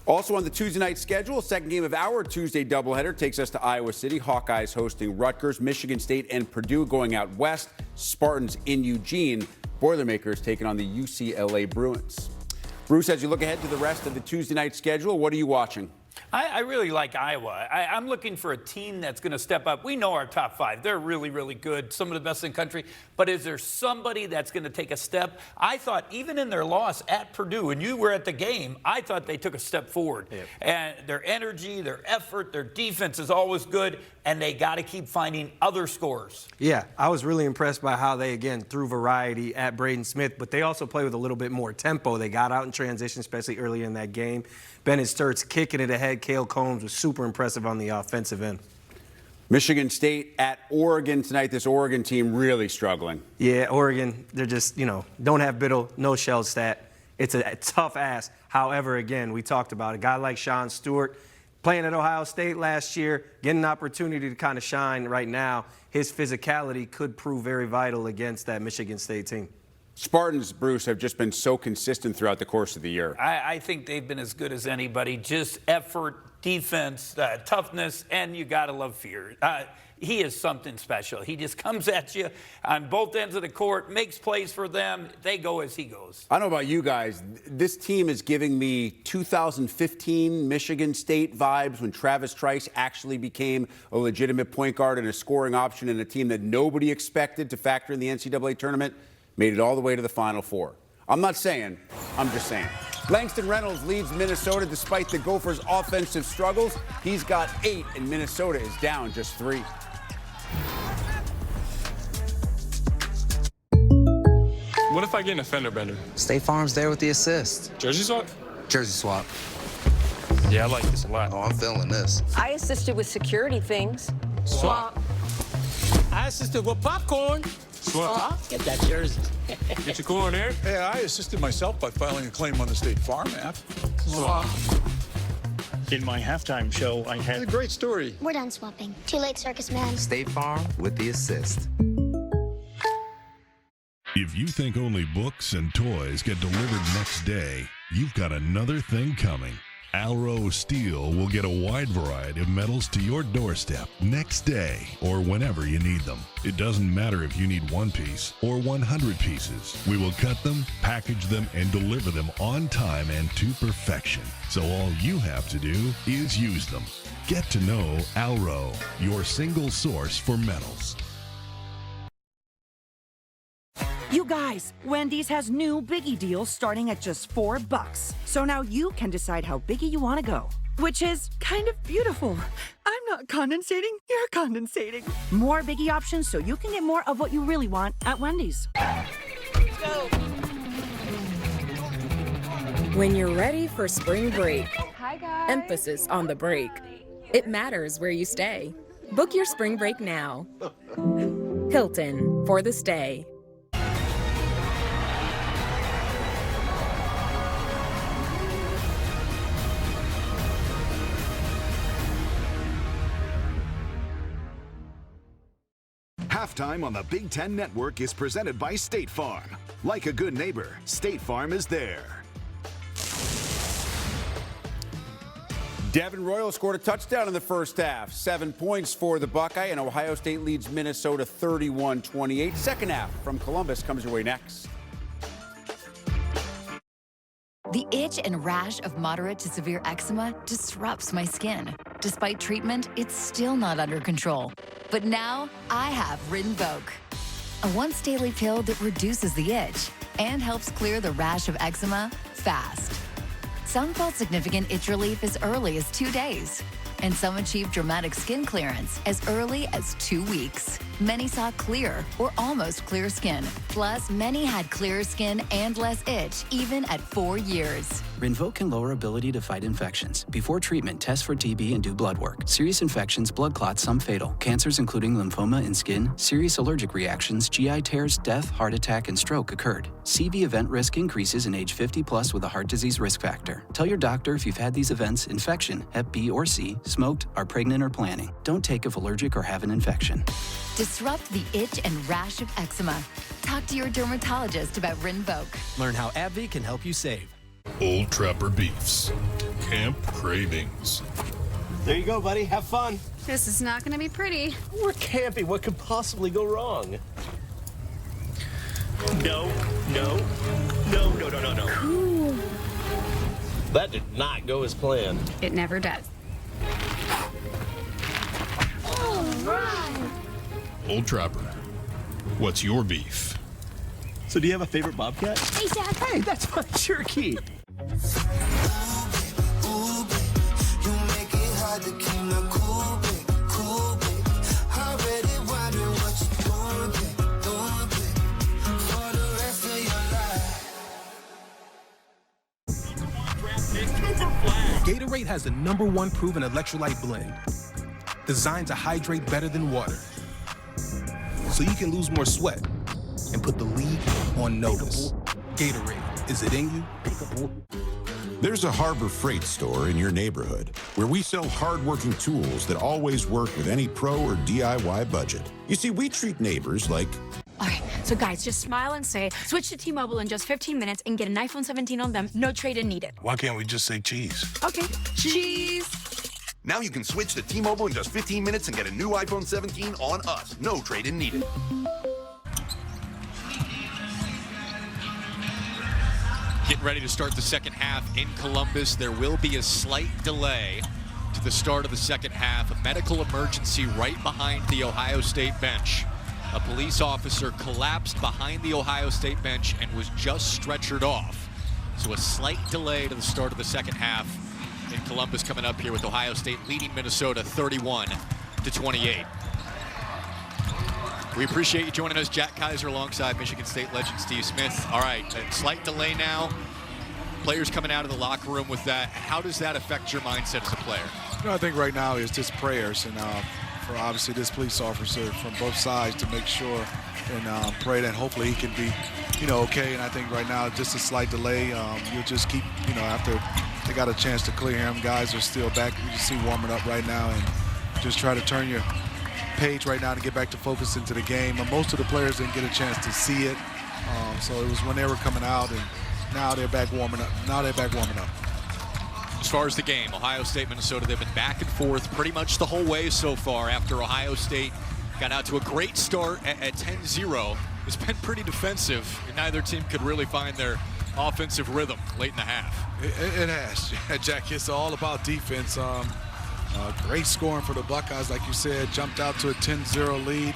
Also on the Tuesday night schedule, second game of our Tuesday doubleheader takes us to Iowa City. Hawkeyes hosting Rutgers, Michigan State and Purdue going out west. Spartans in Eugene. Boilermakers taking on the UCLA Bruins. Bruce, as you look ahead to the rest of the Tuesday night schedule, what are you watching? I really like Iowa. I'm looking for a team that's going to step up. We know our top 5. They're really, really good, some of the best in the country. But is there somebody that's going to take a step? I thought even in their loss at Purdue, and you were at the game, I thought they took a step forward. Yeah. And their energy, their effort, their defense is always good, and they got to keep finding other scores. Yeah, I was really impressed by how they, again, threw variety at Braden Smith, but they also play with a little bit more tempo. They got out in transition, especially early in that game. Bennett Sturts kicking it ahead. Cale Combs was super impressive on the offensive end. Michigan State at Oregon tonight. This Oregon team really struggling. Yeah, Oregon, they're just, don't have Biddle, no shell stat. It's a tough ask. However, again, we talked about a guy like Sean Stewart playing at Ohio State last year, getting an opportunity to kind of shine right now. His physicality could prove very vital against that Michigan State team. Spartans, Bruce, have just been so consistent throughout the course of the year. I think they've been as good as anybody. Just effort, defense, toughness, and you got to love Fear. He is something special. He just comes at you on both ends of the court, makes plays for them. They go as he goes. I don't know about you guys. This team is giving me 2015 Michigan State vibes when Travis Trice actually became a legitimate point guard and a scoring option in a team that nobody expected to factor in the NCAA tournament. Made it all the way to the Final Four. I'm not saying, I'm just saying. Langston Reynolds leads Minnesota despite the Gophers' offensive struggles. He's got 8, and Minnesota is down just 3. What if I get an offender bender? State Farm's there with the assist. Jersey swap? Jersey swap. Yeah, I like this a lot. Oh, I'm feeling this. I assisted with security things. Swap. I assisted with popcorn. Swap. Get that jersey. Get your corn there. Hey, I assisted myself by filing a claim on the State Farm app. Swap. In my halftime show, I had a great story. We're done swapping. Too late, circus man. State Farm with the assist. If you think only books and toys get delivered next day, you've got another thing coming. Alro Steel will get a wide variety of metals to your doorstep next day or whenever you need them. It doesn't matter if you need 1 piece or 100 pieces. We will cut them, package them, and deliver them on time and to perfection. So all you have to do is use them. Get to know Alro, your single source for metals. You guys, Wendy's has new Biggie deals starting at just $4. So now you can decide how biggie you want to go, which is kind of beautiful. I'm not condensating, you're condensating. More Biggie options so you can get more of what you really want at Wendy's. Go. When you're ready for spring break, Hi guys. emphasis on the break. It matters where you stay. Book your spring break now. Hilton, for the stay. Halftime on the Big Ten Network is presented by State Farm. Like a good neighbor, State Farm is there. Devin Royal scored a touchdown in the first half. 7 points for the Buckeye, and Ohio State leads Minnesota 31-28. Second half from Columbus comes your way next. The itch and rash of moderate to severe eczema disrupts my skin. Despite treatment, it's still not under control. But now I have Rinvoq, a once daily pill that reduces the itch and helps clear the rash of eczema fast. Some felt significant itch relief as early as 2 days, and some achieved dramatic skin clearance as early as 2 weeks. Many saw clear or almost clear skin. Plus, many had clearer skin and less itch, even at 4 years. Rinvoq can lower ability to fight infections. Before treatment, test for TB and do blood work. Serious infections, blood clots, some fatal. Cancers including lymphoma and skin, serious allergic reactions, GI tears, death, heart attack, and stroke occurred. CV event risk increases in age 50 plus with a heart disease risk factor. Tell your doctor if you've had these events, infection, Hep B or C, smoked, are pregnant or planning. Don't take if allergic or have an infection. Disrupt the itch and rash of eczema. Talk to your dermatologist about Rinvoq. Learn how AbbVie can help you save. Old Trapper Beefs. Camp Cravings. There you go, buddy. Have fun. This is not going to be pretty. We're camping. What could possibly go wrong? No. Cool. That did not go as planned. It never does. All right. Old Trapper. What's your beef? So do you have a favorite bobcat? Hey, Dad. Hey, that's my jerky. Gatorade has the #1 proven electrolyte blend, designed to hydrate better than water, so you can lose more sweat and put the league on notice. Gatorade, is it in you? There's a Harbor Freight store in your neighborhood where we sell hardworking tools that always work with any pro or DIY budget. You see, we treat neighbors like... All right, so guys, just smile and say, switch to T-Mobile in just 15 minutes and get an iPhone 17 on them, no trade-in needed. Why can't we just say cheese? Okay, cheese. Now you can switch to T-Mobile in just 15 minutes and get a new iPhone 17 on us. No trade-in needed. Getting ready to start the second half in Columbus. There will be a slight delay to the start of the second half. A medical emergency right behind the Ohio State bench. A police officer collapsed behind the Ohio State bench and was just stretchered off. So a slight delay to the start of the second half in Columbus coming up here with Ohio State leading Minnesota 31-28. We appreciate you joining us. Jack Kaiser alongside Michigan State legend Steve Smith. All right, a slight delay now. Players coming out of the locker room with that. How does that affect your mindset as a player? You know, I think right now is just prayers and for obviously this police officer from both sides to make sure and pray that hopefully he can be, okay. And I think right now just a slight delay. You'll just keep, after they got a chance to clear him, guys are still back. You can see warming up right now and just try to turn your page right now to get back to focus into the game. And most of the players didn't get a chance to see it. So it was when they were coming out, and now they're back warming up. As far as the game, Ohio State, Minnesota, they've been back and forth pretty much the whole way so far after Ohio State got out to a great start at 10-0. It's been pretty defensive, and neither team could really find their offensive rhythm late in the half. It has, Jack. It's all about defense. Great scoring for the Buckeyes, like you said, jumped out to a 10-0 lead.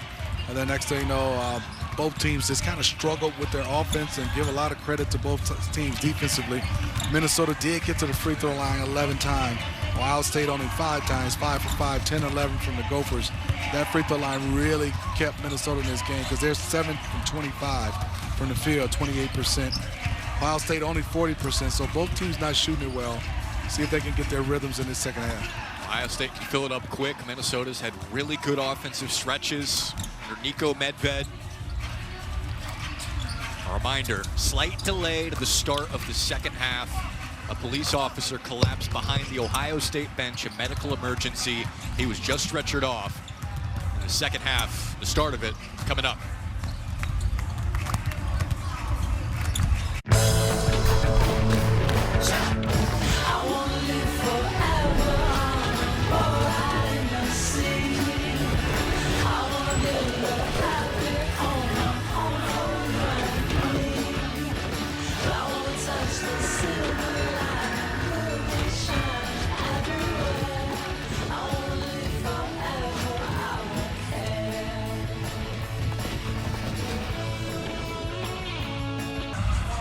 And then next thing you know, both teams just kind of struggled with their offense, and give a lot of credit to both teams defensively. Minnesota did get to the free throw line 11 times. Ohio State only 5 times, 5 for 5, 10-11 from the Gophers. That free throw line really kept Minnesota in this game because they're 7 from 25 from the field, 28%. Ohio State only 40%, so both teams not shooting it well. See if they can get their rhythms in this second half. Ohio State can fill it up quick. Minnesota's had really good offensive stretches under Nico Medved. A reminder, slight delay to the start of the second half. A police officer collapsed behind the Ohio State bench, a medical emergency. He was just stretchered off. And second half, the start of it, coming up.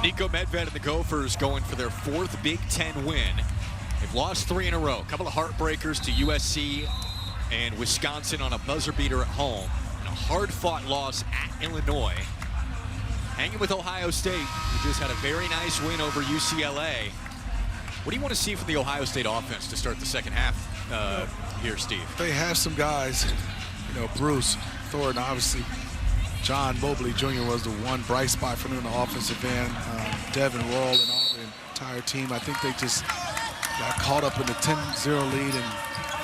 Niko Medved and the Gophers going for their 4th Big Ten win. They've lost 3 in a row. A couple of heartbreakers to USC and Wisconsin on a buzzer beater at home. And a hard-fought loss at Illinois. Hanging with Ohio State, who just had a very nice win over UCLA. What do you want to see from the Ohio State offense to start the second half here, Steve? They have some guys, you know, Bruce Thornton, obviously. John Mobley Jr. was the one bright spot for them in the offensive end. Devin Royal and all the entire team. I think they just got caught up in the 10-0 lead and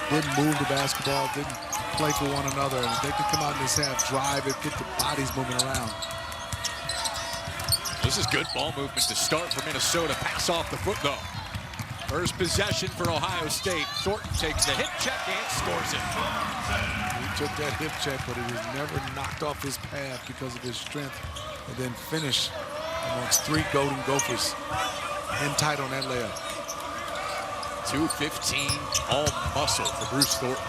didn't move the basketball, didn't play for one another. And if they could come out in this half, drive it, get the bodies moving around. This is good ball movement to start for Minnesota. Pass off the foot, though. First possession for Ohio State. Thornton takes the hip check and scores it. He took that hip check, but he was never knocked off his path because of his strength, and then finished amongst 3 Golden Gophers in tight on that layup. 2:15, all muscle for Bruce Thornton.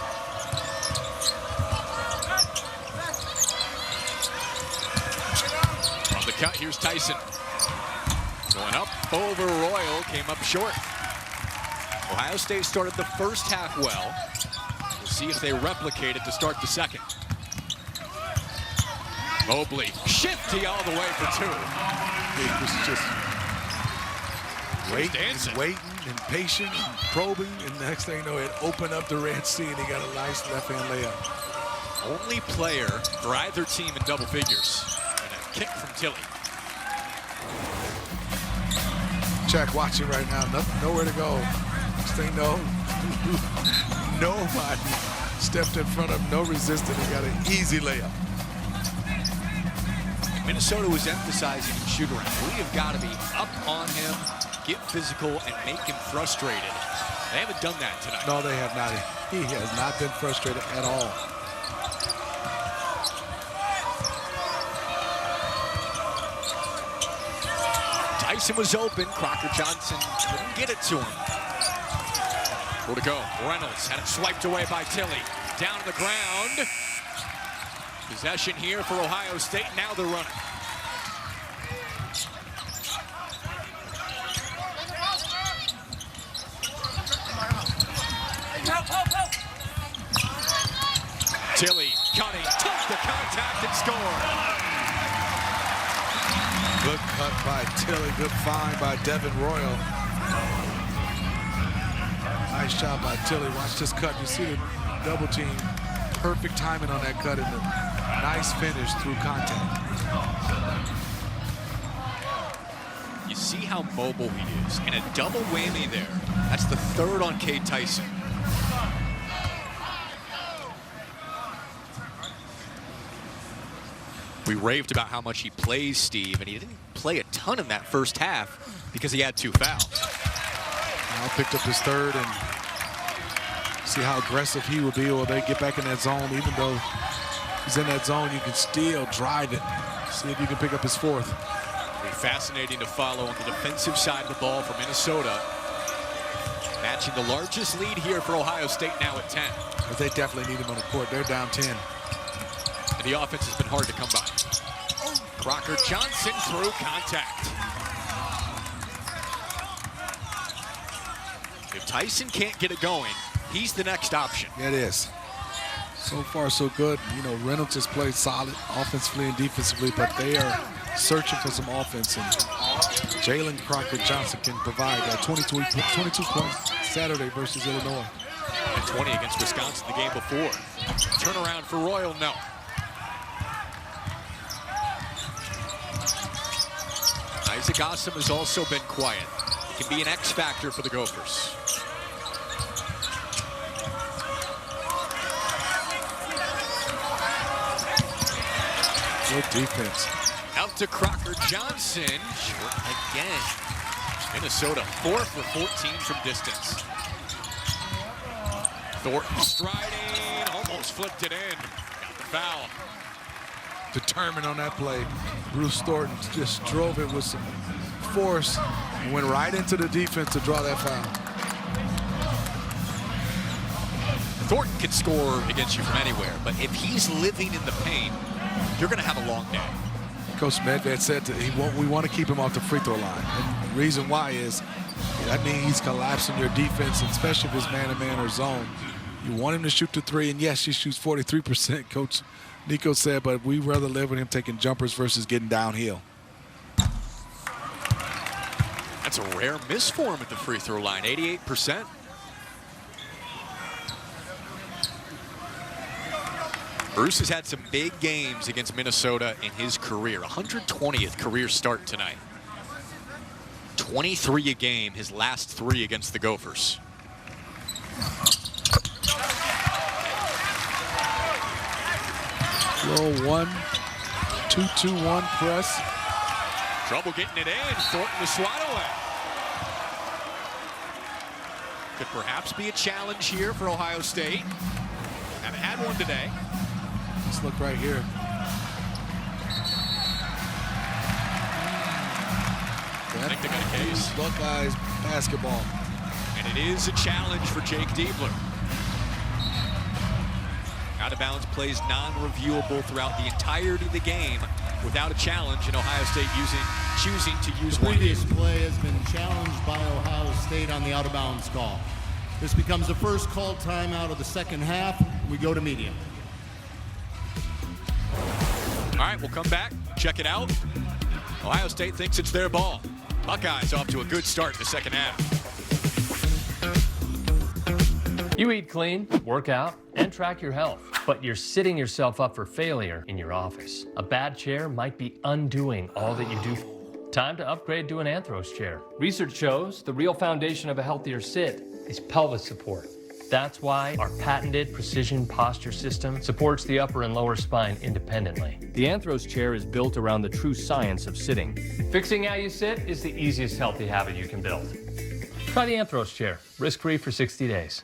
On the cut, here's Tyson. Going up over Royal, came up short. Ohio State started the first half well. We'll see if they replicate it to start the second. Mobley, shifty all the way for 2. He was just waiting and patient and probing, and the next thing you know, it opened up the Red Sea, and he got a nice left-hand layup. Only player for either team in double figures. And a kick from Tilly. Jack watching right now, nowhere to go. Next thing you know, nobody stepped in front of him, no resistance. He got an easy layup. Minnesota was emphasizing shoot around. We have got to be up on him, get physical, and make him frustrated. They haven't done that tonight. No, they have not. He has not been frustrated at all. Tyson was open. Crocker Johnson couldn't get it to him. Where to go? Reynolds had it swiped away by Tilly. Down to the ground. Possession here for Ohio State. Now they're running. Tilly cutting, took the contact and scored. Good cut by Tilly, good find by Devin Royal. Nice job by Tilly. Watch this cut. You see the double team. Perfect timing on that cut and a nice finish through contact. You see how mobile he is, and a double whammy there. That's the 3rd on Cade Tyson. We raved about how much he plays, Steve, and he didn't play a ton in that first half because he had 2 fouls. Now picked up his 3rd, and see how aggressive he will be, or they get back in that zone. Even though he's in that zone, you can still drive it. See if you can pick up his 4th. It'll be fascinating to follow on the defensive side of the ball for Minnesota. Matching the largest lead here for Ohio State now at 10. But they definitely need him on the court. They're down 10. And the offense has been hard to come by. Crocker Johnson through contact. If Tyson can't get it going, he's the next option. It is. So far, so good. You know, Reynolds has played solid offensively and defensively, but they are searching for some offense. And Jalen Crocker Johnson can provide that 22 points Saturday versus Illinois. And 20 against Wisconsin the game before. Turnaround for Royal, no. Isaac Ossum has also been quiet. He can be an X factor for the Gophers. Good defense. Out to Crocker Johnson. Short again. Minnesota 4 for 14 from distance. Thornton striding. Almost flipped it in. Got the foul. Determined on that play. Bruce Thornton just drove it with some force and went right into the defense to draw that foul. Thornton can score against you from anywhere, but if he's living in the paint, you're going to have a long day. Coach Medved said that we want to keep him off the free throw line. And the reason why is that means he's collapsing your defense, especially if it's man-to-man or zone. You want him to shoot the three, and yes, he shoots 43%, Coach Nico said, but we'd rather live with him taking jumpers versus getting downhill. That's a rare miss for him at the free throw line, 88%. Bruce has had some big games against Minnesota in his career. 120th career start tonight. 23 a game, his last 3 against the Gophers. Low 1-2-2-1 press. Trouble getting it in. Thornton to swat away. Could perhaps be a challenge here for Ohio State. Haven't had one today. Let's look right here. I think they got a case. Buckeyes basketball. And it is a challenge for Jake Diebler. Out of bounds plays non-reviewable throughout the entirety of the game without a challenge, and Ohio State choosing to use the one. Previous play has been challenged by Ohio State on the out of bounds call. This becomes the first called timeout of the second half. We go to media. All right, we'll come back, check it out. Ohio State thinks it's their ball. Buckeyes off to a good start in the second half. You eat clean, work out, and track your health, but you're setting yourself up for failure in your office. A bad chair might be undoing all that you do. Time to upgrade to an Anthros chair. Research shows the real foundation of a healthier sit is pelvis support. That's why our patented precision posture system supports the upper and lower spine independently. The Anthros chair is built around the true science of sitting. Fixing how you sit is the easiest healthy habit you can build. Try the Anthros chair, risk-free for 60 days.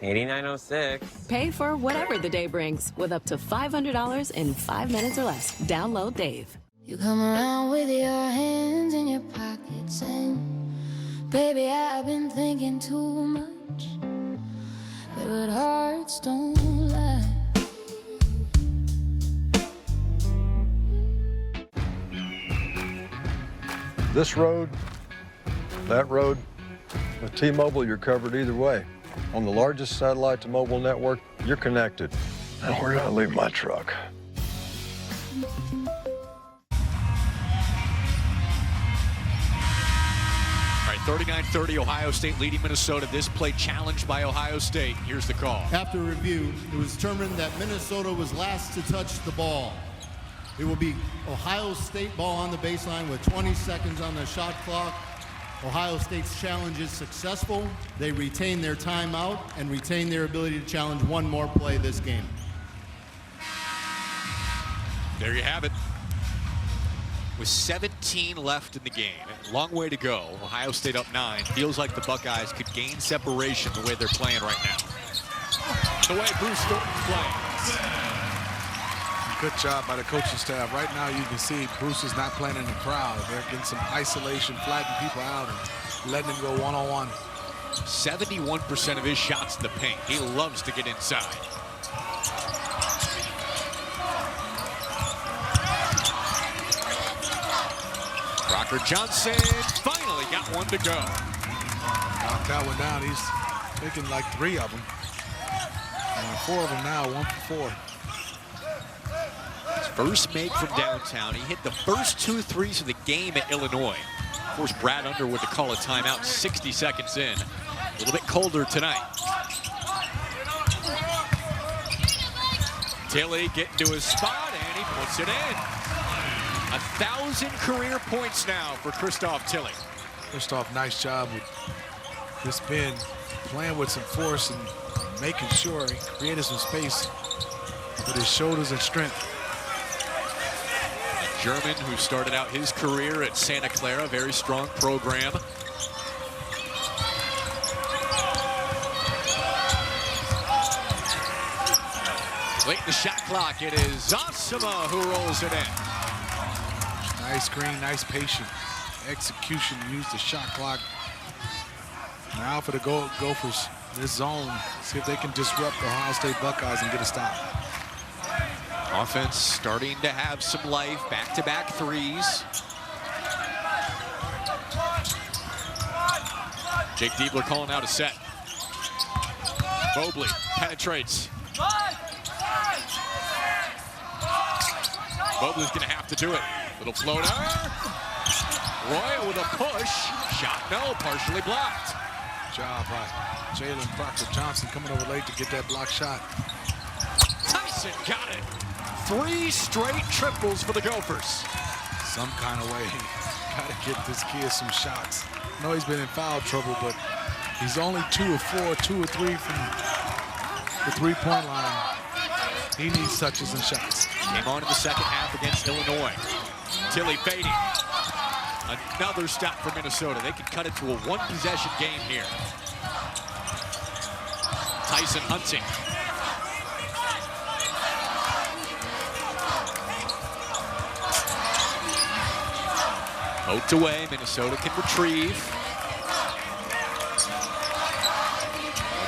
$89.06. Pay for whatever the day brings with up to $500 in 5 minutes or less. Download Dave. You come around with your hands in your pockets and baby, I've been thinking too much, but hearts don't lie. This road, that road, with T-Mobile, you're covered either way. On the largest satellite to mobile network, you're connected. And where do I leave my truck? All right, 39-30, Ohio State leading Minnesota. This play challenged by Ohio State. Here's the call. After review, it was determined that Minnesota was last to touch the ball. It will be Ohio State ball on the baseline with 20 seconds on the shot clock. Ohio State's challenge is successful. They retain their timeout and retain their ability to challenge one more play this game. There you have it. With 17 left in the game, long way to go. Ohio State up 9. Feels like the Buckeyes could gain separation the way they're playing right now. The way Bruce Thornton's playing. Good job by the coaching staff. Right now you can see Bruce is not playing in the crowd. They're getting some isolation, flattening people out and letting them go one-on-one. 71% of his shots in the paint. He loves to get inside. Crocker Johnson finally got one to go. Knocked that one down. He's making like 3 of them. And 4 of them now, 1 for 4. His first make from downtown. He hit the first 2 threes of the game at Illinois. Of course, Brad Underwood to call a timeout 60 seconds in. A little bit colder tonight. Tilly getting to his spot, and he puts it in. 1,000 career points now for Christoph Tilly. Christoph, nice job with this spin, playing with some force and making sure he created some space with his shoulders and strength. A German who started out his career at Santa Clara, very strong program. Late in the shot clock, it is Osama who rolls it in. Nice screen, nice patient execution. Use the shot clock. Now for the Gophers, this zone. See if they can disrupt the Ohio State Buckeyes and get a stop. Offense starting to have some life. Back-to-back threes. Jake Diebler calling out a set. Mobley penetrates. Mobley's gonna have to do it. Little floater. Royal with a push. Shot no, partially blocked. Job by Jalen Proctor Johnson coming over late to get that block shot. Tyson got it. 3 straight triples for the Gophers. Some kind of way, gotta get this kid some shots. I know he's been in foul trouble, but he's only 2 of 4, 2 of 3 from the three-point line. He needs touches and shots. Came on in the second half against Illinois. Tilly fading. Another stop for Minnesota. They could cut it to a one-possession game here. Tyson hunting. Poked away. Minnesota can retrieve.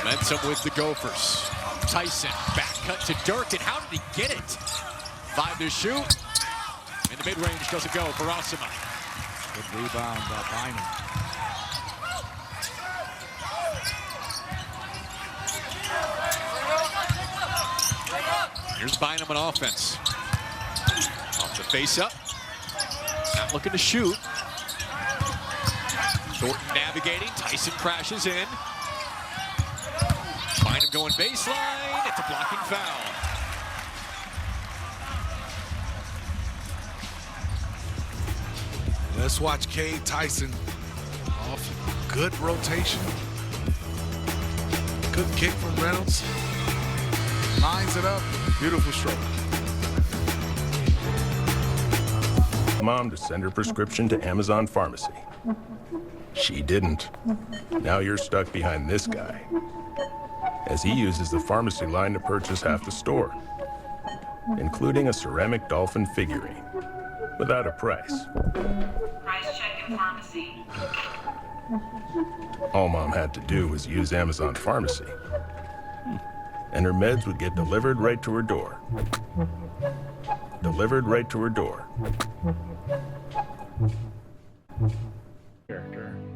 Momentum with the Gophers. Tyson, back cut to Durkin. How did he get it? 5 to shoot. And the mid-range doesn't go for Osama. Good rebound by Bynum. Here's Bynum on offense. Off the face-up. Not looking to shoot. Thornton navigating. Tyson crashes in. Bynum going baseline. It's a blocking foul. Let's watch Cade Tyson off. Good rotation. Good kick from Reynolds. Lines it up. Beautiful stroke. Mom to send her prescription to Amazon Pharmacy. She didn't. Now you're stuck behind this guy, as he uses the pharmacy line to purchase half the store, including a ceramic dolphin figurine, without a price. Price check in pharmacy. All Mom had to do was use Amazon Pharmacy, and her meds would get delivered right to her door. Delivered right to her door.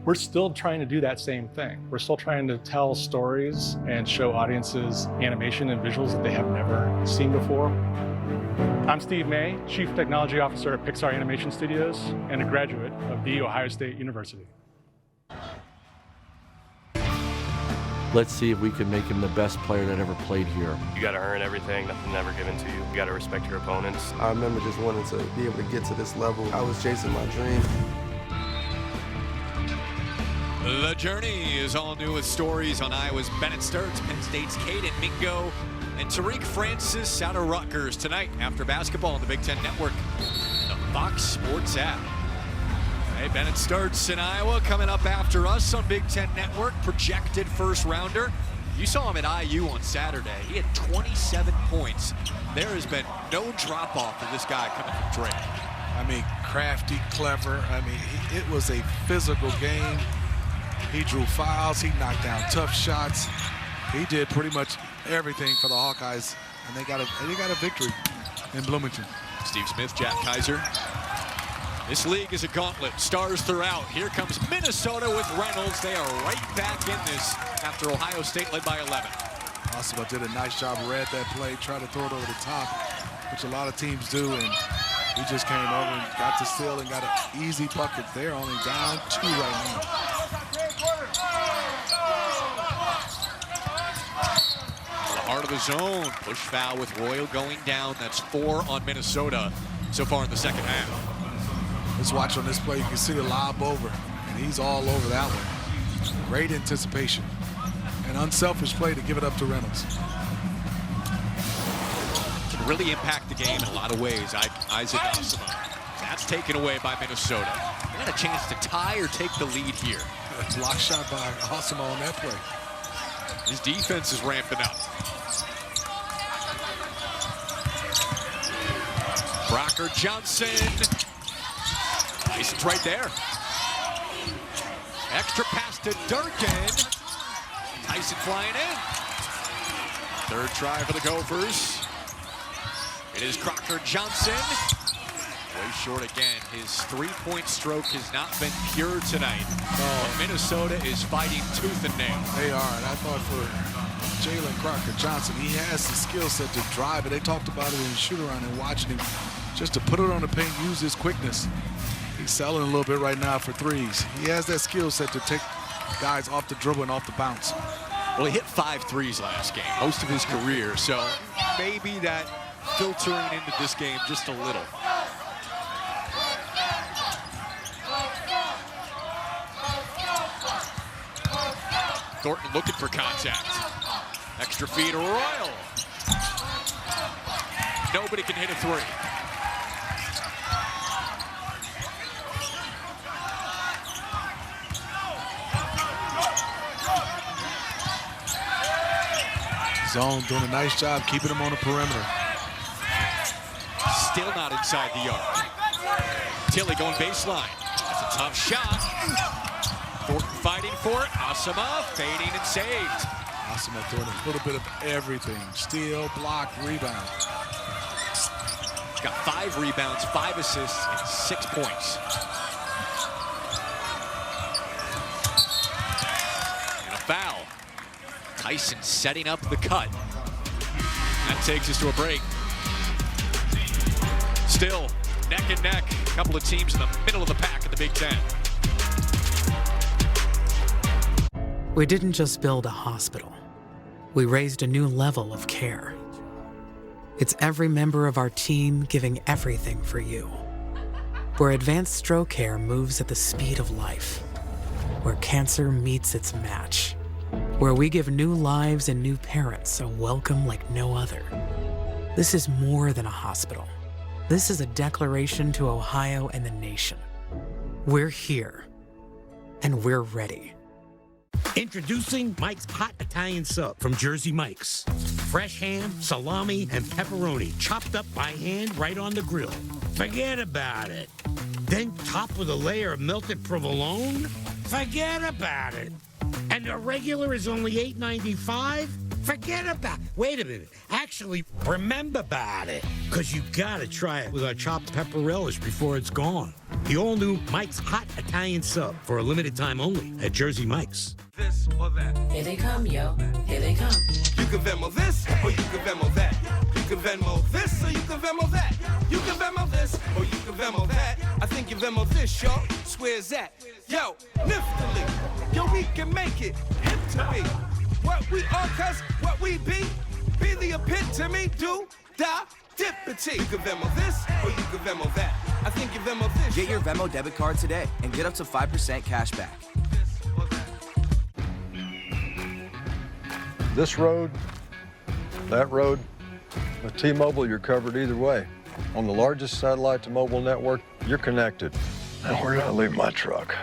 We're still trying to do that same thing. We're still trying to tell stories and show audiences animation and visuals that they have never seen before. I'm Steve May, Chief Technology Officer at Pixar Animation Studios and a graduate of The Ohio State University. Let's see if we can make him the best player that ever played here. You got to earn everything, nothing ever given to you. You got to respect your opponents. I remember just wanting to be able to get to this level. I was chasing my dream. The journey is all new with stories on Iowa's Bennett Sturts, Penn State's Caden Mingo, and Tariq Francis out of Rutgers tonight after basketball on the Big Ten Network, the Fox Sports app. Hey, Bennett Sturts in Iowa coming up after us on Big Ten Network, projected first rounder. You saw him at IU on Saturday. He had 27 points. There has been no drop off for this guy coming from Drake. I mean, crafty, clever. I mean, it was a physical game. He drew fouls, he knocked down tough shots. He did pretty much everything for the Hawkeyes, and they got a victory in Bloomington. Steve Smith, Jack Kaiser. This league is a gauntlet, stars throughout. Here comes Minnesota with Reynolds. They are right back in this after Ohio State led by 11. Osama did a nice job, read that play, tried to throw it over the top, which a lot of teams do, and he just came over and got to steal and got an easy bucket. They're only down 2 right now. Heart of the zone. Push foul with Royal going down. That's 4 on Minnesota so far in the second half. Let's watch on this play. You can see the lob over, and he's all over that one. Great anticipation. An unselfish play to give it up to Reynolds. Can really impact the game in a lot of ways. Isaac Asama. That's taken away by Minnesota. They got a chance to tie or take the lead here. Block shot by Asama on that play. His defense is ramping up. Crocker Johnson. Tyson's right there. Extra pass to Durkin. Tyson flying in. Third try for the Gophers. It is Crocker Johnson. Way short again. His three-point stroke has not been pure tonight. But Minnesota is fighting tooth and nail. They are, and I thought for Jalen Crocker Johnson, he has the skill set to drive it. They talked about it in the shoot-around and watching him just to put it on the paint, use his quickness. He's selling a little bit right now for threes. He has that skill set to take guys off the dribble and off the bounce. Well, he hit 5 threes last game, most of his career, so maybe that filtering into this game just a little. Thornton looking for contact. Extra feed to Royal. Nobody can hit a three. Zone doing a nice job keeping him on the perimeter. Still not inside the arc. Tilly going baseline. That's a tough shot. Thornton fighting for it. Asama fading and saved. Asama doing a little bit of everything. Steal, block, rebound. He's got 5 rebounds, 5 assists, and 6 points. And a foul. Tyson setting up the cut. That takes us to a break. Still neck and neck. A couple of teams in the middle of the pack in the Big Ten. We didn't just build a hospital. We raised a new level of care. It's every member of our team giving everything for you. Where advanced stroke care moves at the speed of life. Where cancer meets its match. Where we give new lives and new parents a welcome like no other. This is more than a hospital. This is a declaration to Ohio and the nation. We're here, and we're ready. Introducing Mike's Hot Italian Sub from Jersey Mike's. Fresh ham, salami, and pepperoni chopped up by hand right on the grill. Forget about it. Then topped with a layer of melted provolone? Forget about it. And the regular is only $8.95? Forget about it. Wait a minute. Actually, remember about it. Because you gotta try it with our chopped pepper relish before it's gone. The all-new Mike's Hot Italian Sub for a limited time only at Jersey Mike's. This or that. Here they come, yo. Here they come. You can Venmo this or you can Venmo that. You can Venmo this or you can Venmo that. You can Venmo this or you can Venmo that. I think you Venmo this, yo. Swears that. Yo, niftily. Yo, we can make it hip to me. What we are, cuz what we be the epitome, do, da, dippity. You can Venmo this or you can Venmo that. I think you Venmo this. Get your Venmo debit card today and get up to 5% cash back. This road, that road, with T-Mobile, you're covered either way. On the largest satellite to mobile network, you're connected. And where do I leave my truck?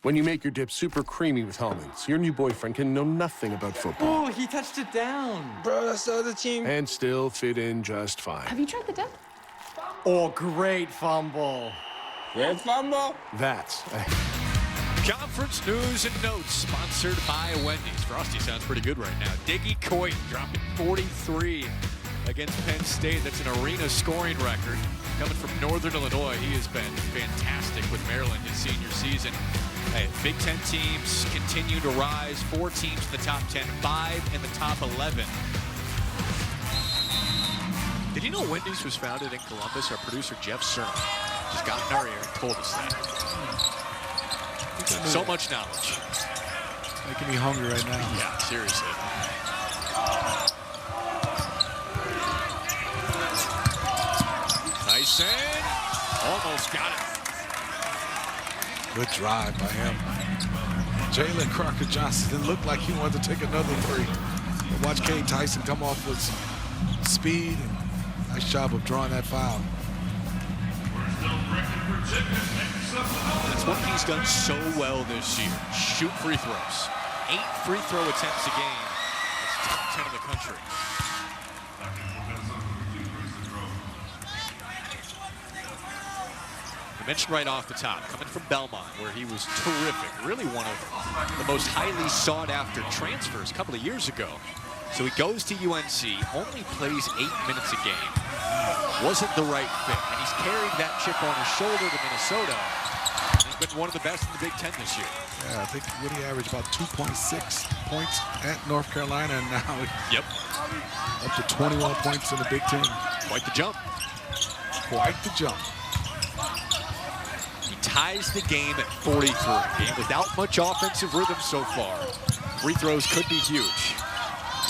When you make your dip super creamy with Hellmann's, your new boyfriend can know nothing about football. Oh, he touched it down. Bro, that's the other team. And still fit in just fine. Have you tried the dip? Oh, great fumble. Great fumble? That's Conference news and notes sponsored by Wendy's. Frosty sounds pretty good right now. Diggy Coit dropping 43 against Penn State. That's an arena scoring record. Coming from Northern Illinois, he has been fantastic with Maryland his senior season. Hey, Big Ten teams continue to rise. 4 teams in the top 10, 5 in the top 11. Did you know Wendy's was founded in Columbus? Our producer, Jeff Cerny, just got in our ear and told us that. So much knowledge. Making me hungry right now. Yeah, seriously. Tyson almost got it. Good drive by him. Jalen Crocker-Johnson didn't look like he wanted to take another three. But watch Cade Tyson come off with speed. And nice job of drawing that foul. That's what he's done so well this year. Shoot free throws. 8 free throw attempts a game. That's top 10 in the country. I mentioned right off the top, coming from Belmont, where he was terrific. Really one of the most highly sought after transfers a couple of years ago. So he goes to UNC, only plays 8 minutes a game. Wasn't the right fit. And he's carried that chip on his shoulder to Minnesota. He's been one of the best in the Big Ten this year. Yeah, I think Woody averaged about 2.6 points at North Carolina, and now up to 21 points in the Big Ten. Quite the jump. Quite the jump. He ties the game at 43. Game without much offensive rhythm so far. Free throws could be huge.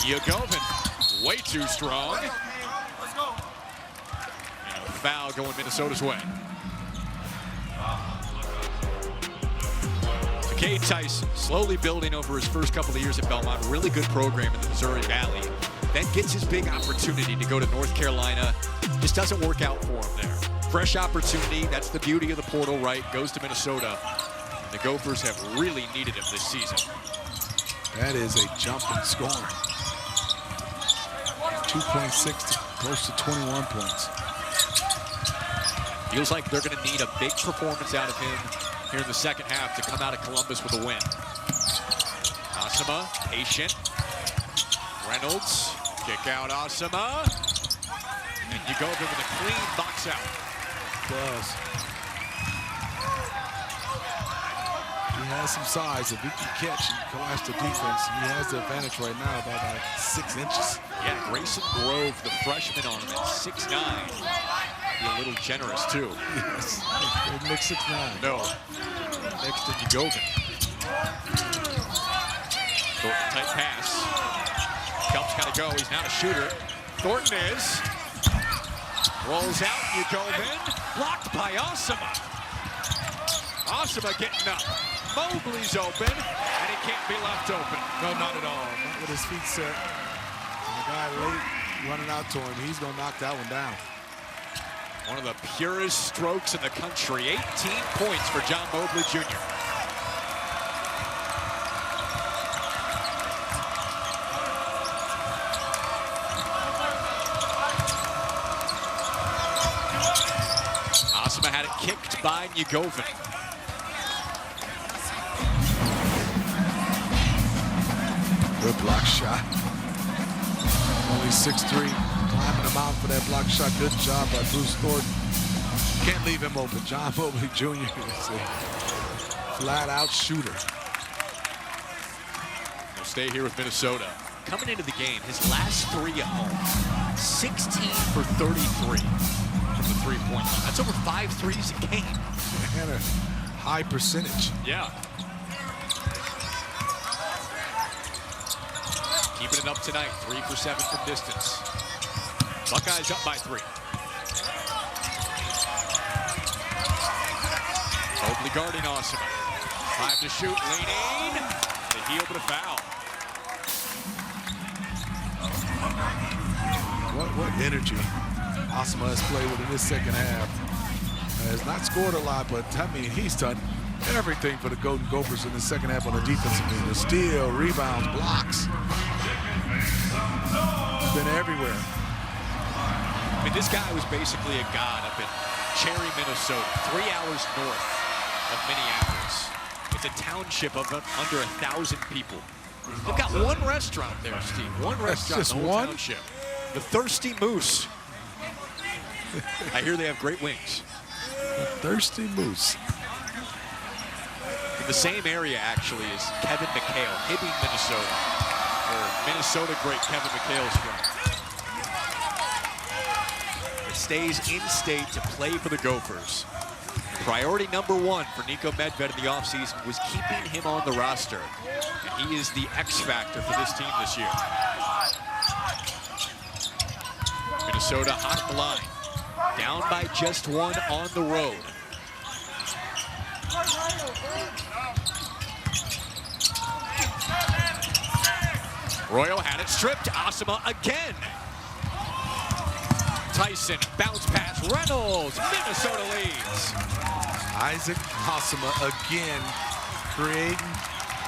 Yagovin, way too strong. And a foul going Minnesota's way. Cade Tyson, slowly building over his first couple of years at Belmont. Really good program in the Missouri Valley. Then gets his big opportunity to go to North Carolina. Just doesn't work out for him there. Fresh opportunity. That's the beauty of the portal, right? Goes to Minnesota. And the Gophers have really needed him this season. That is a jump in scoring. 2.6 to close to 21 points. Feels like they're going to need a big performance out of him here in the second half to come out of Columbus with a win. Asama, patient. Reynolds, kick out Asama. And you go with a clean box out. Does. He has some size. If he can catch and collapse the defense, he has the advantage right now by about 6 inches. Yeah, Grayson Grove, the freshman on him at 6'9". Be a little generous too. Yes. Nick 6'9". No. Next to Yagovin. Thornton tight pass. Cup's got to go. He's not a shooter. Thornton is. Rolls out. Yagovin. Blocked by Asama. Asama getting up. Mobley's open, and he can't be left open. No, not at all. Not with his feet set. And the guy late running out to him. He's going to knock that one down. One of the purest strokes in the country. 18 points for John Mobley Jr. Asama had it kicked by Yagovin. Good block shot. Only 6'3". Climbing him out for that block shot. Good job by Bruce Thornton. Can't leave him open. John Mobley Jr. is a flat-out shooter. He'll stay here with Minnesota. Coming into the game, his last 3 at home. 16 for 33 from the three-point line. That's over 5 threes a game. And a high percentage. Yeah. Keeping it up tonight. 3 for 7 from distance. Buckeyes up by 3. Mobley guarding Asama. 5 to shoot, leaning. The heel, but a foul. What energy Asama has played with in this second half. Has not scored a lot, but I mean, he's done everything for the Golden Gophers in the second half on the defensive end. The steal, rebounds, blocks. He's been everywhere. I mean, this guy was basically a god up in Cherry, Minnesota, 3 hours north of Minneapolis. It's a township of under 1,000 people. They've got one restaurant there, Steve. One restaurant just in the whole one? township. The Thirsty Moose. I hear they have great wings. The Thirsty Moose. In the same area, actually, is Kevin McHale, Hibbing, Minnesota, where Minnesota great Kevin McHale's from. It stays in-state to play for the Gophers. Priority number 1 for Niko Medved in the offseason was keeping him on the roster. And He is the X factor for this team this year. Minnesota hot on the line. Down by just one on the road. Royal had it stripped. Asama again. Tyson, bounce pass. Reynolds, Minnesota leads. Isaac Asama again creating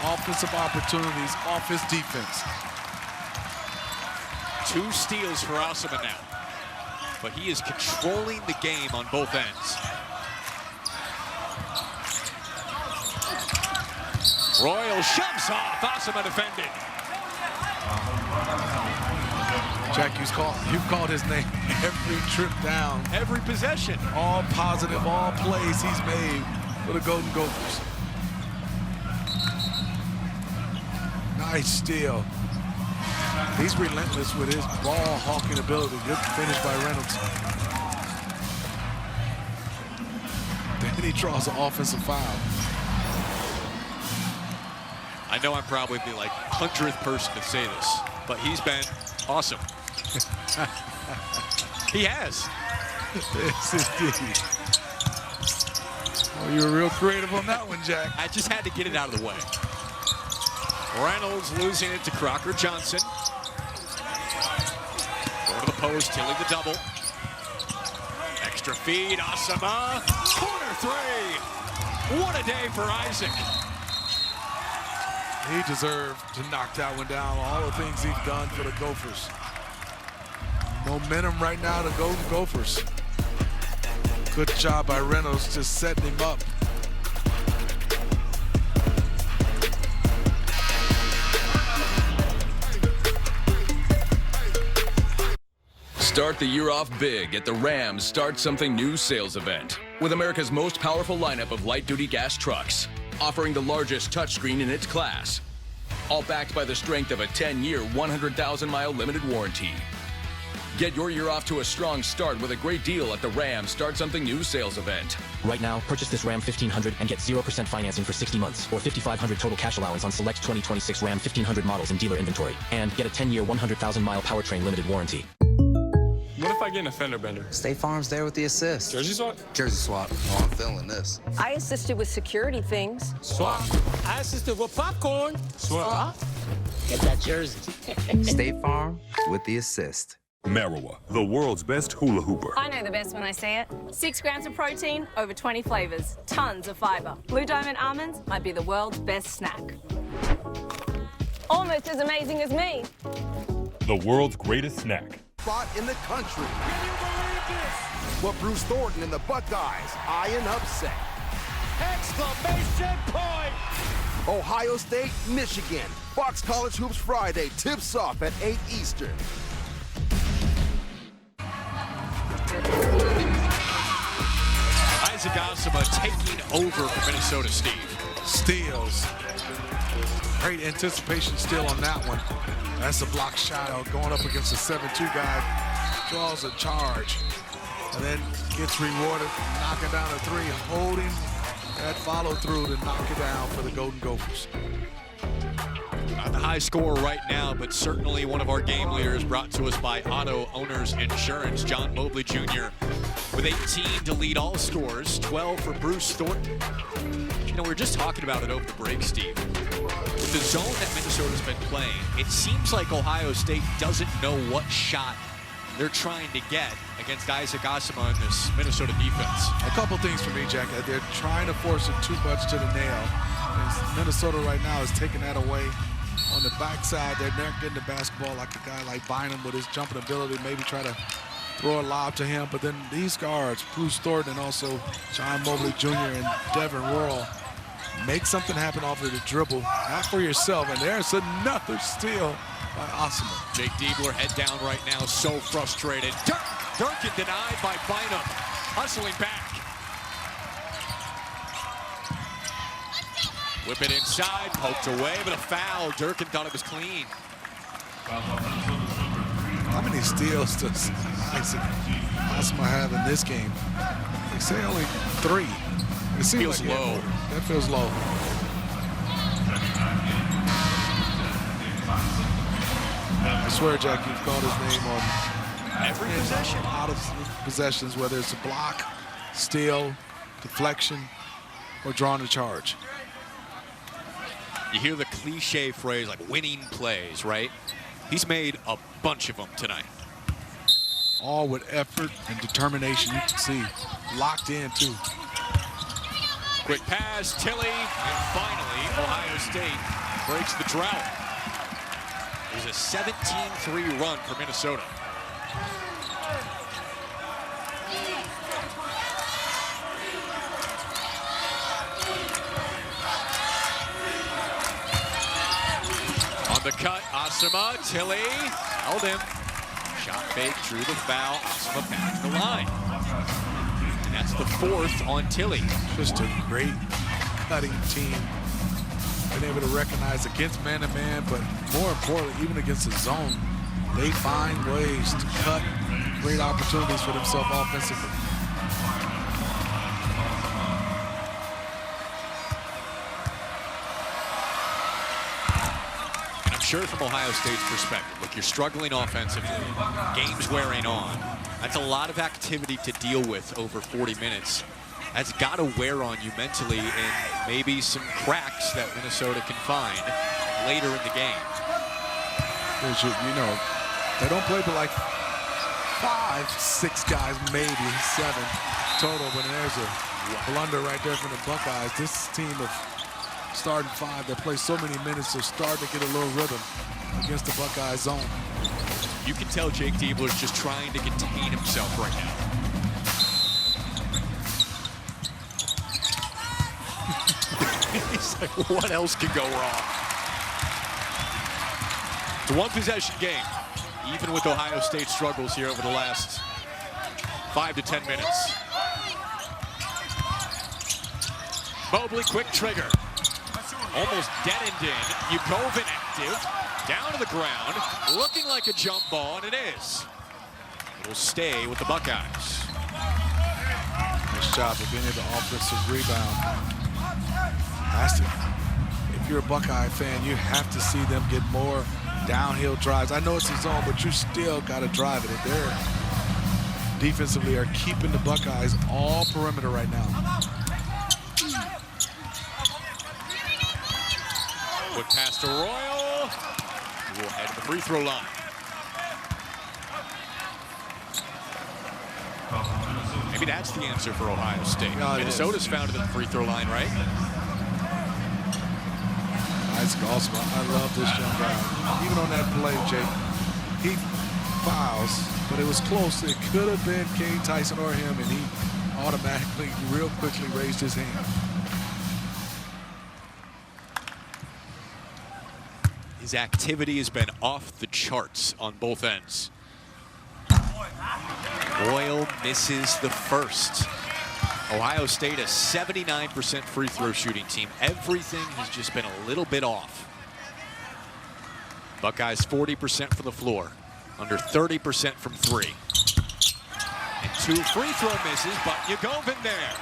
offensive opportunities off his defense. 2 steals for Asama now. But he is controlling the game on both ends. Royal shoves off. Asama defended. Jack, you've called his name every trip down. Every possession. All positive, all plays he's made for the Golden Gophers. Nice steal. He's relentless with his ball hawking ability. Good finish by Reynolds. Then he draws an offensive foul. I know I'm probably the 100th person to say this, but he's been awesome. He has. Yes, indeed. Oh, you were real creative on that one, Jack. I just had to get it out of the way. Reynolds losing it to Crocker Johnson. Go to the post, Tilly the double. Extra feed, Asama. Corner 3. What a day for Isaac. He deserved to knock that one down. All the things he's done for the Gophers. Momentum right now, the Golden Gophers. Good job by Reynolds just setting him up. Start the year off big at the Rams Start Something New sales event with America's most powerful lineup of light-duty gas trucks, offering the largest touchscreen in its class, all backed by the strength of a 10-year, 100,000-mile limited warranty. Get your year off to a strong start with a great deal at the Ram Start Something New sales event. Right now, purchase this Ram 1500 and get 0% financing for 60 months or $5,500 total cash allowance on select 2026 Ram 1500 models in dealer inventory. And get a 10-year, 100,000-mile powertrain limited warranty. What if I get a fender bender? State Farm's there with the assist. Jersey swap? Jersey swap. Oh, I'm feeling this. I assisted with security things. Swap. I assisted with popcorn. Swap. Get that jersey. State Farm with the assist. Merriwa, the world's best hula hooper. I know the best when I see it. 6 grams of protein, over 20 flavors, tons of fiber. Blue Diamond almonds might be the world's best snack. Almost as amazing as me. The world's greatest snack. Spot in the country. Can you believe this? What Bruce Thornton and the Buckeyes eye an upset. Exclamation point! Ohio State, Michigan. Fox College Hoops Friday tips off at 8 Eastern. Isaac Asama taking over for Minnesota, Steve. Steals. Great anticipation steal on that one. That's a block shot going up against a 7-2 guy. Draws a charge. And then gets rewarded knocking down a 3, holding that follow through to knock it down for the Golden Gophers. Not the high score right now, but certainly one of our game leaders brought to us by Auto Owners Insurance. John Mobley Jr. with 18 to lead all scores, 12 for Bruce Thornton. You know, we were just talking about it over the break, Steve. With the zone that Minnesota's been playing, it seems like Ohio State doesn't know what shot they're trying to get against Isaac Asama in this Minnesota defense. A couple things for me, Jack. They're trying to force it too much to the nail. And Minnesota right now is taking that away. On the backside, they're not getting the basketball like a guy like Bynum with his jumping ability, maybe try to throw a lob to him. But then these guards, Bruce Thornton and also John Mobley Jr. and Devin Worrell, make something happen off of the dribble, not for yourself. And there's another steal by Asama. Jake Diebler head down right now, so frustrated. Durkin denied by Bynum, hustling back. Whip it inside, poked away, but a foul. Durkin thought it was clean. How many steals does Isaac Asama have in this game? They say only 3. It seems feels like low. That feels low. I swear, Jack, you've called his name on every possession. Out of possessions, whether it's a block, steal, deflection, or drawing a charge. You hear the cliche phrase like winning plays, right? He's made a bunch of them tonight. All with effort and determination. You can see locked in too. Quick pass, Tilly, and finally Ohio State breaks the drought. There's a 17-3 run for Minnesota. On the cut, Asama, Tilly, held him. Shot fake, drew the foul, Asama back to the line. And that's the 4th on Tilly. Just a great cutting team. Been able to recognize against man-to-man, but more importantly, even against the zone, they find ways to cut great opportunities for themselves offensively. Sure, from Ohio State's perspective, look, you're struggling offensively, game's wearing on. That's a lot of activity to deal with over 40 minutes. That's got to wear on you mentally, and maybe some cracks that Minnesota can find later in the game. You know, they don't play but like 5, 6 guys, maybe 7 total, but there's a blunder right there from the Buckeyes. This team of starting 5 that play so many minutes are starting to get a little rhythm against the Buckeye zone. You can tell Jake Diebler's just trying to contain himself right now. He's like, what else can go wrong? It's a one-possession game, even with Ohio State struggles here over the last 5 to 10 minutes. Mobley, quick trigger. Almost deadened in. Yukoven active. Down to the ground. Looking like a jump ball, and it is. It'll stay with the Buckeyes. Nice job of being able to offensive rebound. If you're a Buckeye fan, you have to see them get more downhill drives. I know it's a zone, but you still got to drive it. They're defensively are keeping the Buckeyes all perimeter right now. Quick pass to Royal. He will head to the free throw line. Maybe that's the answer for Ohio State. Yeah, Minnesota's found it at the free throw line, right? Isaac Osman, I love this young guy. Even on that play, Jake, he fouls, but it was close. It could have been Kane Tyson or him, and he automatically, real quickly raised his hand. His activity has been off the charts on both ends. Royal misses the first. Ohio State, a 79% free throw shooting team. Everything has just been a little bit off. Buckeyes 40% from the floor, under 30% from 3. And 2 free throw misses, but Yukoven there.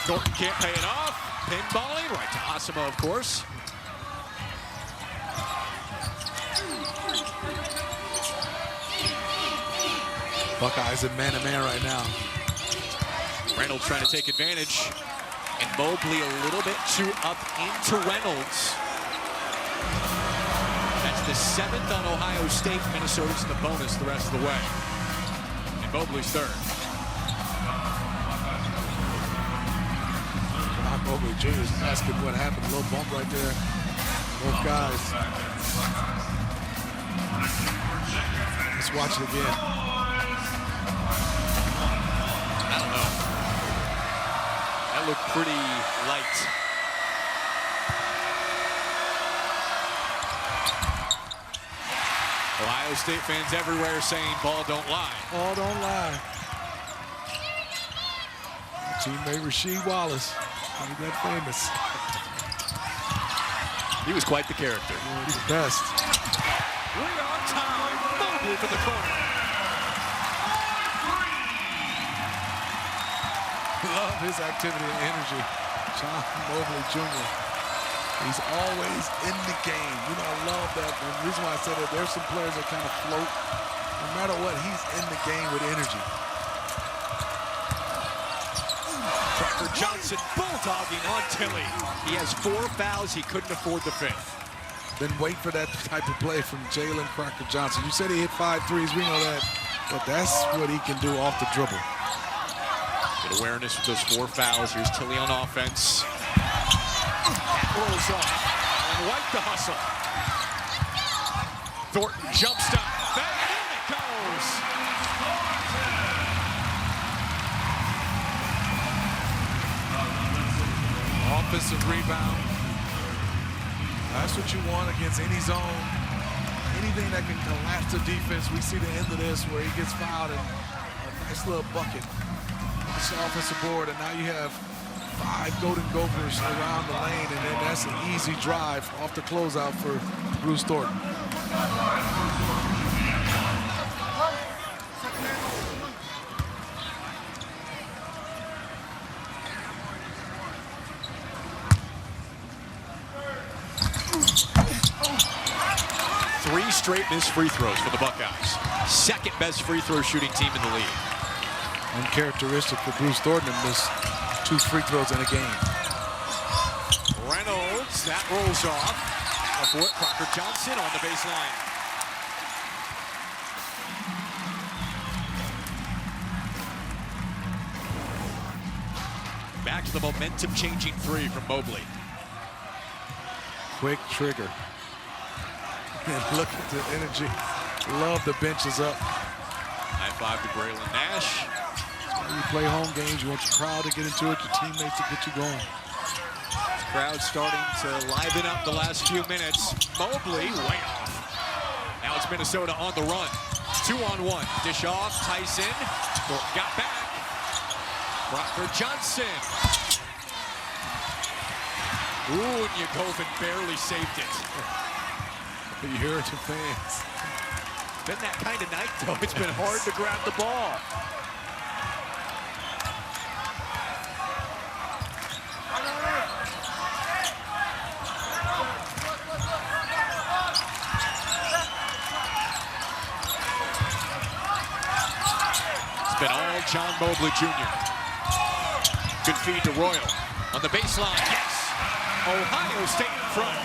Thornton can't pay it off. Pinballing right to Asama, of course. Buckeyes in man-to-man right now. Reynolds trying to take advantage. And Mobley a little bit too up into Reynolds. That's the 7th on Ohio State. Minnesota's in the bonus the rest of the way. And Mobley's 3rd. John Mobley Jr. is asking what happened. A little bump right there. Both guys. Let's watch it again. I don't know. That looked pretty light. Ohio State fans everywhere saying ball don't lie. Ball don't lie. Teammate Rasheed Wallace. He's that famous. He was quite the character. Yeah, he's the best. We are on time. Mobley for the corner. Love his activity and energy. John Mobley Jr. He's always in the game. You know, I love that. And the reason why I said that, there's some players that kind of float. No matter what, he's in the game with energy. Crocker Johnson bulldogging on Tilly. He has 4 fouls. He couldn't afford the 5th. Then wait for that type of play from Jalen Crocker Johnson. You said he hit 5 threes. We know that. But that's what he can do off the dribble. Good awareness with those 4 fouls. Here's Tilly on offense. That rolls off. And White the hustle. Thornton jump stop. Back in it goes. Offensive rebound. That's what you want against any zone. Anything that can collapse the defense. We see the end of this where he gets fouled and a nice little bucket. It's the offensive board, and now you have 5 Golden Gophers around the lane, and then that's an easy drive off the closeout for Bruce Thornton. Three straight missed free throws for the Buckeyes. Second best free throw shooting team in the league. Uncharacteristic for Bruce Thornton to miss 2 free throws in a game. Reynolds, that rolls off. For it, Crocker Johnson on the baseline. Back to the momentum-changing 3 from Mobley. Quick trigger. And look at the energy. Love the benches up. High 5 to Braylon Nash. When you play home games, you want your crowd to get into it, your teammates to get you going. The crowd starting to liven up the last few minutes. Mobley way off. Now it's Minnesota on the run. 2-on-1. Dish off. Tyson. Got back. Crocker Johnson. Ooh, and Yagovin barely saved it. You hear it, your fans. Been that kind of night, though. It's been hard to grab the ball. It's been all John Mobley Jr. Good feed to Royal. On the baseline, yes! Ohio State in front.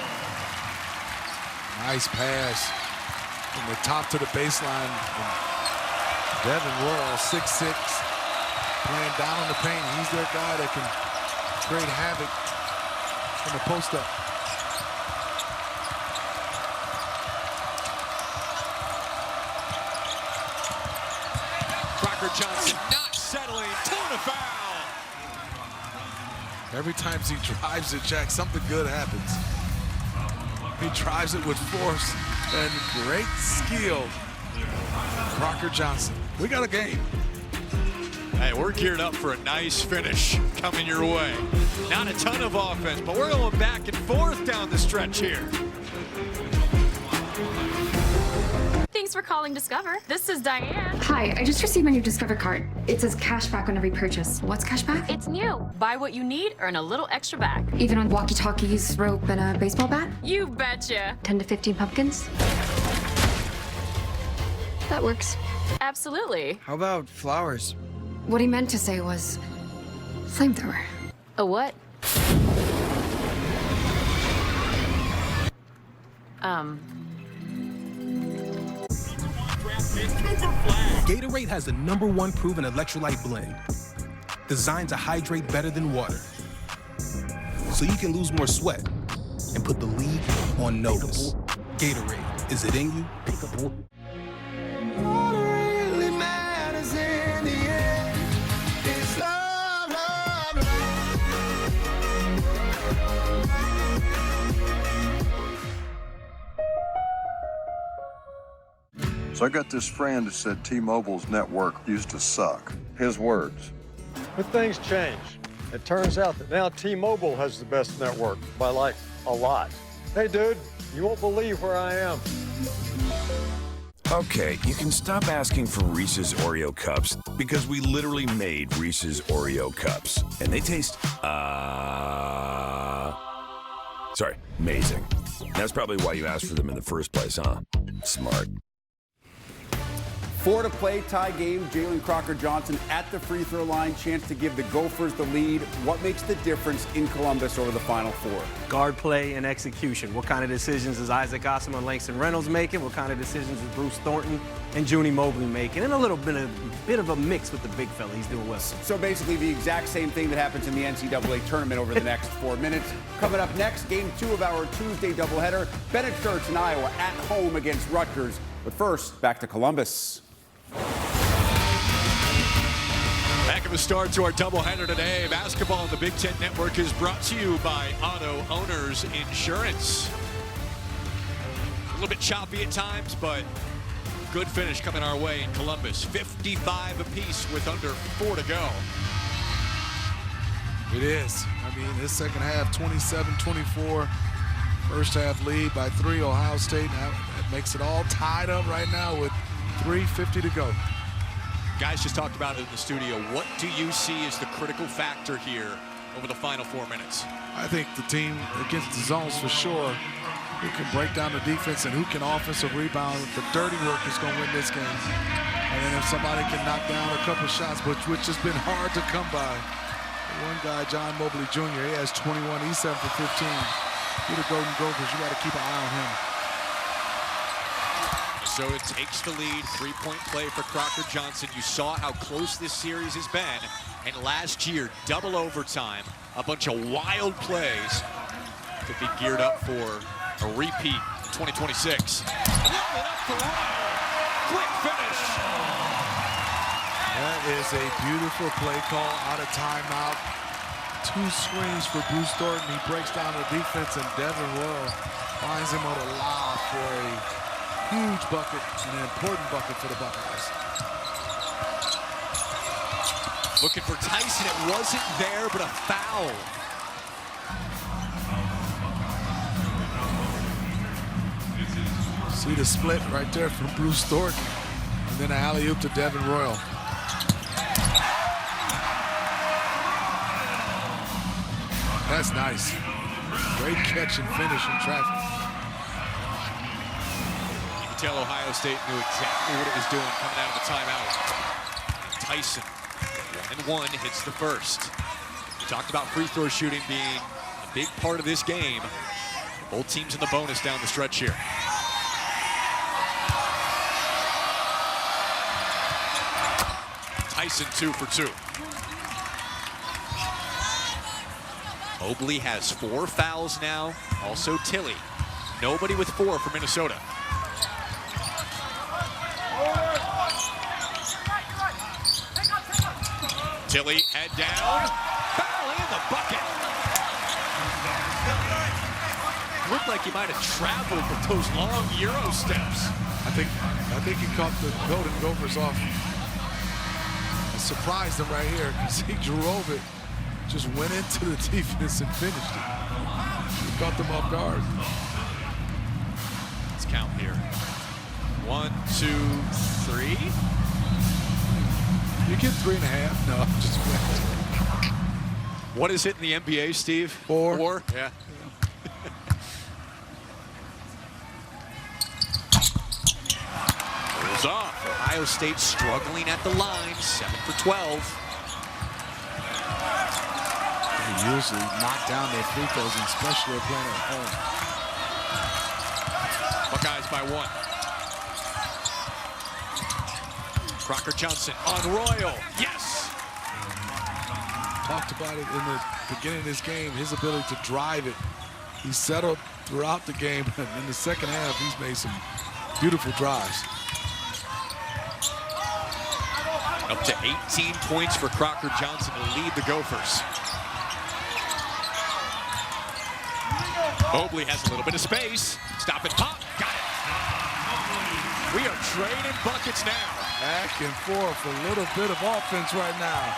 Nice pass from the top to the baseline. Devin Royal, 6'6", playing down in the paint. He's their guy that can create havoc from the post-up. Crocker Johnson not settling. Tona foul. Every time he drives it, Jack, something good happens. He drives it with force and great skill. Crocker Johnson. We got a game. Hey, we're geared up for a nice finish coming your way. Not a ton of offense, but we're going back and forth down the stretch here. Thanks for calling Discover. This is Diane. Hi, I just received my new Discover card. It says cash back on every purchase. What's cash back? It's new. Buy what you need, earn a little extra back. Even on walkie-talkies, rope, and a baseball bat? You betcha. 10 to 15 pumpkins? That works. Absolutely. How about flowers? What he meant to say was flamethrower. A what? Gatorade has the #1 proven electrolyte blend, designed to hydrate better than water, so you can lose more sweat and put the league on notice. Gatorade, is it in you? So I got this friend who said T-Mobile's network used to suck. His words. But things change. It turns out that now T-Mobile has the best network by like a lot. Hey dude, you won't believe where I am. Okay, you can stop asking for Reese's Oreo Cups because we literally made Reese's Oreo Cups. And they taste, sorry, amazing. That's probably why you asked for them in the first place, huh? Smart. 4 to play, tie game. Jalen Crocker-Johnson at the free throw line. Chance to give the Gophers the lead. What makes the difference in Columbus over the Final Four? Guard play and execution. What kind of decisions is Isaac Osman and Langston Reynolds making? What kind of decisions is Bruce Thornton and Junie Mobley making? And a little bit of a mix with the big fella. He's doing well. So basically the exact same thing that happens in the NCAA tournament over the next 4 minutes. Coming up next, game 2 of our Tuesday doubleheader. Bennett Church in Iowa at home against Rutgers. But first, back to Columbus. Back of the start to our doubleheader today. Basketball on the Big Ten Network is brought to you by Auto Owners Insurance. A little bit choppy at times, but good finish coming our way in Columbus. 55 apiece with under 4 to go. It is. I mean, this second half, 27-24. First half lead by 3, Ohio State. Now that makes it all tied up right now with 3:50 to go. Guys just talked about it in the studio. What do you see as the critical factor here over the final 4 minutes? I think the team against the zones for sure, who can break down the defense and who can offensive rebound. The dirty work is going to win this game. And then if somebody can knock down a couple shots, which has been hard to come by. One guy, John Mobley Jr., he has 21. He's 7 for 15. You're the Golden Gophers. You got to keep an eye on him. So it takes the lead, 3-point play for Crocker-Johnson. You saw how close this series has been. And last year, double overtime, a bunch of wild plays to be geared up for a repeat in 2026. Quick finish. That is a beautiful play call out of timeout. 2 screens for Bruce Thornton. He breaks down the defense, and Devin Royal finds him on a lob for a huge bucket, and an important bucket for the Buckeyes. Looking for Tyson. It wasn't there, but a foul. See the split right there from Bruce Thornton. And then an alley-oop to Devin Royal. That's nice. Great catch and finish in traffic. Tell Ohio State knew exactly what it was doing coming out of the timeout. Tyson, 1-1, hits the first. We talked about free throw shooting being a big part of this game. Both teams in the bonus down the stretch here. Tyson 2 for 2. Mobley has 4 fouls now. Also Tilly. Nobody with 4 for Minnesota. Tilly, head down, foul in the bucket. Looked like he might have traveled with those long Euro steps. I think he caught the Golden Gophers off. It surprised him right here because he drove it, just went into the defense and finished it. He caught them off guard. Let's count here. 1, 2, 3. You get 3.5. No, I'm just playing. What is it in the NBA, Steve? 4. 4? Yeah. Goes off. Ohio State struggling at the line. 7 for 12. They usually knock down their free throws, especially if playing at home. Buckeyes by 1. Crocker-Johnson on Royal. Yes! Talked about it in the beginning of this game, his ability to drive it. He settled throughout the game, and in the second half, he's made some beautiful drives. Up to 18 points for Crocker-Johnson to lead the Gophers. Mobley has a little bit of space. Stop and pop. Got it. We are trading buckets now. Back and forth, a little bit of offense right now.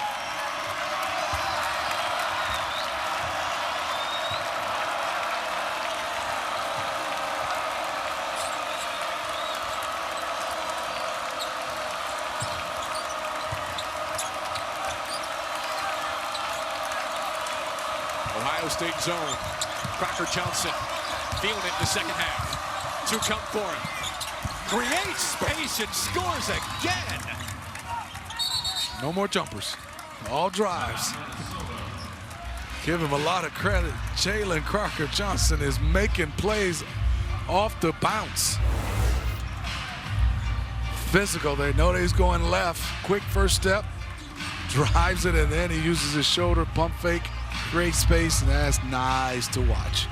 Ohio State zone. Crocker-Johnson Feeling it in the second half. 2 come for him. Creates space and scores again. No more jumpers. All drives. Give him a lot of credit. Jalen Crocker-Johnson is making plays off the bounce. Physical, they know that he's going left. Quick first step, drives it, and then he uses his shoulder, pump fake, creates space, and that's nice to watch.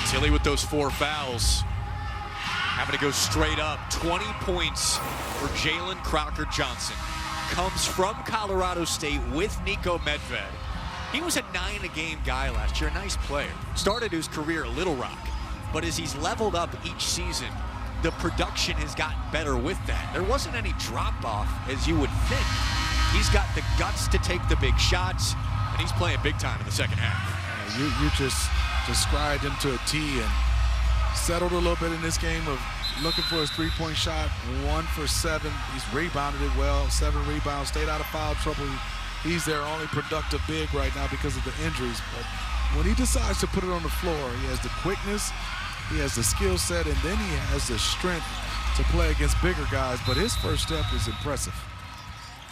Tilly with those 4 fouls. Having to go straight up. 20 points for Jalen Crocker-Johnson. Comes from Colorado State with Nico Medved. He was a 9-a-game guy last year, a nice player. Started his career at Little Rock, but as he's leveled up each season, the production has gotten better with that. There wasn't any drop-off, as you would think. He's got the guts to take the big shots, and he's playing big time in the second half. You just described him to a T and settled a little bit in this game of looking for his 3-point shot. 1 for 7. He's rebounded it well. 7 rebounds. Stayed out of foul trouble. He's their only productive big right now because of the injuries. But when he decides to put it on the floor, he has the quickness, he has the skill set, and then he has the strength to play against bigger guys. But his first step is impressive.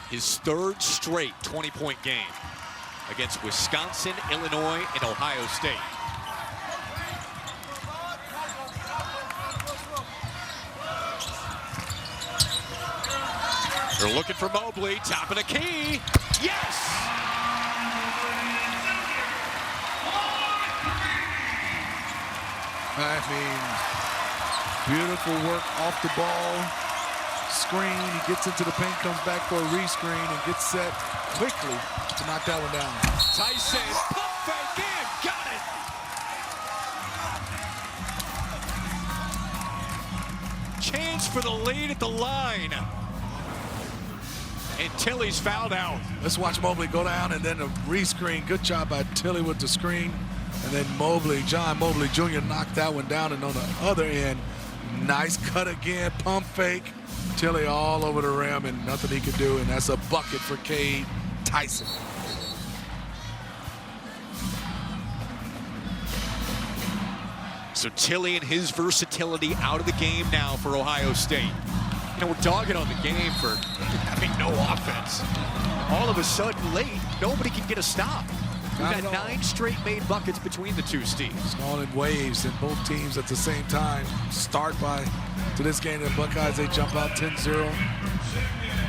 His 3rd straight 20-point game against Wisconsin, Illinois, and Ohio State. They're looking for Mobley, top of the key. Yes! I mean, beautiful work off the ball. Screen, he gets into the paint, comes back for a rescreen, and gets set quickly to knock that one down. Tyson, pump fake in, got it! Chance for the lead at the line. And Tilly's fouled out. Let's watch Mobley go down and then a rescreen. Good job by Tilly with the screen. And then Mobley, John Mobley Jr. knocked that one down. And on the other end, nice cut again, pump fake. Tilly all over the rim and nothing he could do. And that's a bucket for Cade Tyson. So Tilly and his versatility out of the game now for Ohio State. You know, we're dogging on the game for having no offense. All of a sudden, late, nobody can get a stop. We've had 9 straight made buckets between the 2 Steves. It's all in waves, and both teams at the same time start by, to this game, the Buckeyes, they jump out 10-0.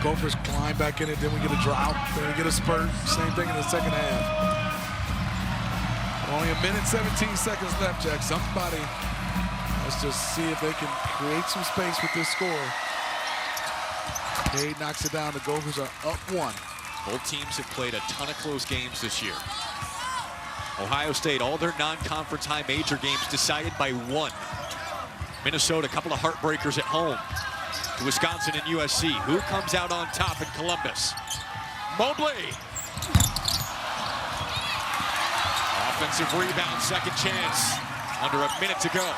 Gophers climb back in it, then we get a drought, then we get a spurt. Same thing in the second half. Only 1 minute, 17 seconds left, Jack. Somebody, let's just see if they can create some space with this score. Cade knocks it down. The Gophers are up 1. Both teams have played a ton of close games this year. Ohio State, all their non-conference high major games decided by 1. Minnesota, a couple of heartbreakers at home to Wisconsin and USC. Who comes out on top in Columbus? Mobley. Offensive rebound, second chance. Under a minute to go.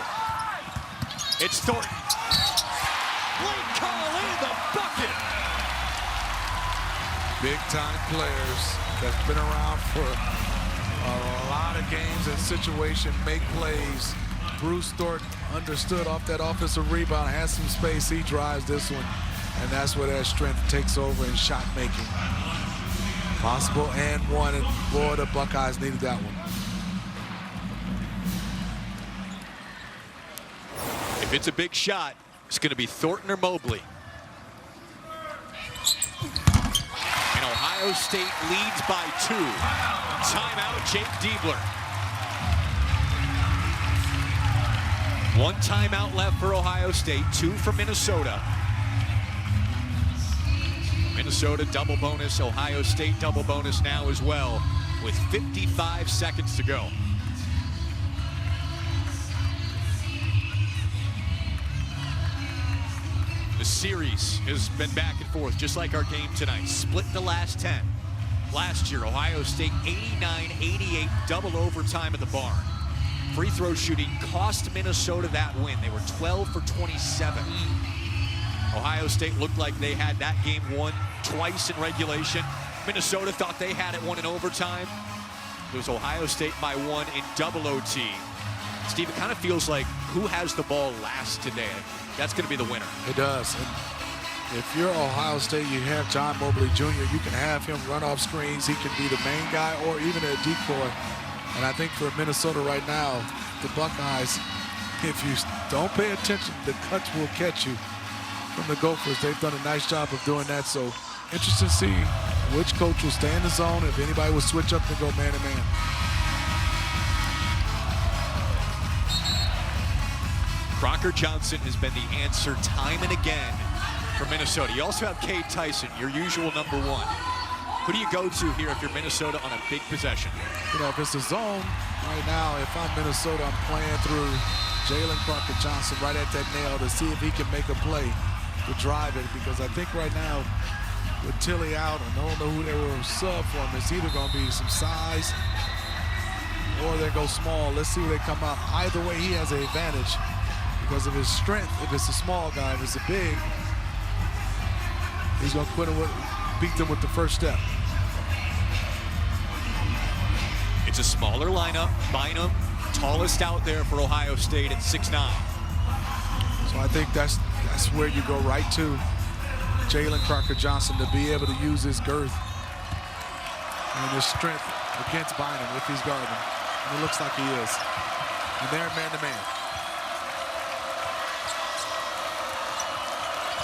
It's Thornton. Blake Call in the bucket. Big-time players that's been around for a lot of games and situation, make plays. Bruce Thornton understood off that offensive rebound, has some space, he drives this one, and that's where that strength takes over in shot making. Possible and 1, and boy, the Buckeyes needed that one. If it's a big shot, it's going to be Thornton or Mobley. And Ohio State leads by 2. Timeout, Jake Diebler. 1 timeout left for Ohio State, 2 for Minnesota. Minnesota double bonus, Ohio State double bonus now as well, with 55 seconds to go. The series has been back and forth, just like our game tonight. Split the last 10. Last year, Ohio State 89-88, double overtime at the barn. Free throw shooting cost Minnesota that win. They were 12 for 27. Ohio State looked like they had that game won twice in regulation. Minnesota thought they had it won in overtime. It was Ohio State by 1 in double OT. Steve, it kind of feels like who has the ball last today, that's going to be the winner. It does. And if you're Ohio State, you have John Mobley Jr., you can have him run off screens. He can be the main guy or even a decoy. And I think for Minnesota right now, the Buckeyes, if you don't pay attention, the cuts will catch you from the Gophers. They've done a nice job of doing that. So interesting to see which coach will stay in the zone, if anybody will switch up and go man-to-man. Crocker Johnson has been the answer time and again for Minnesota. You also have Cade Tyson, your usual #1. Who do you go to here if you're Minnesota on a big possession? You know, if it's a zone, right now, if I'm Minnesota, I'm playing through Jalen Crocker Johnson right at that nail to see if he can make a play to drive it, because I think right now, with Tilly out, and I don't know who they were sub for him, it's either going to be some size or they go small. Let's see where they come out. Either way, he has an advantage because of his strength. If it's a small guy, if it's a big, he's going to beat them with the first step. It's a smaller lineup. Bynum, tallest out there for Ohio State at 6'9". So I think that's where you go right to Jalen Crocker Johnson, to be able to use his girth and his strength against Bynum if he's guarding. And it looks like he is. And they're man-to-man.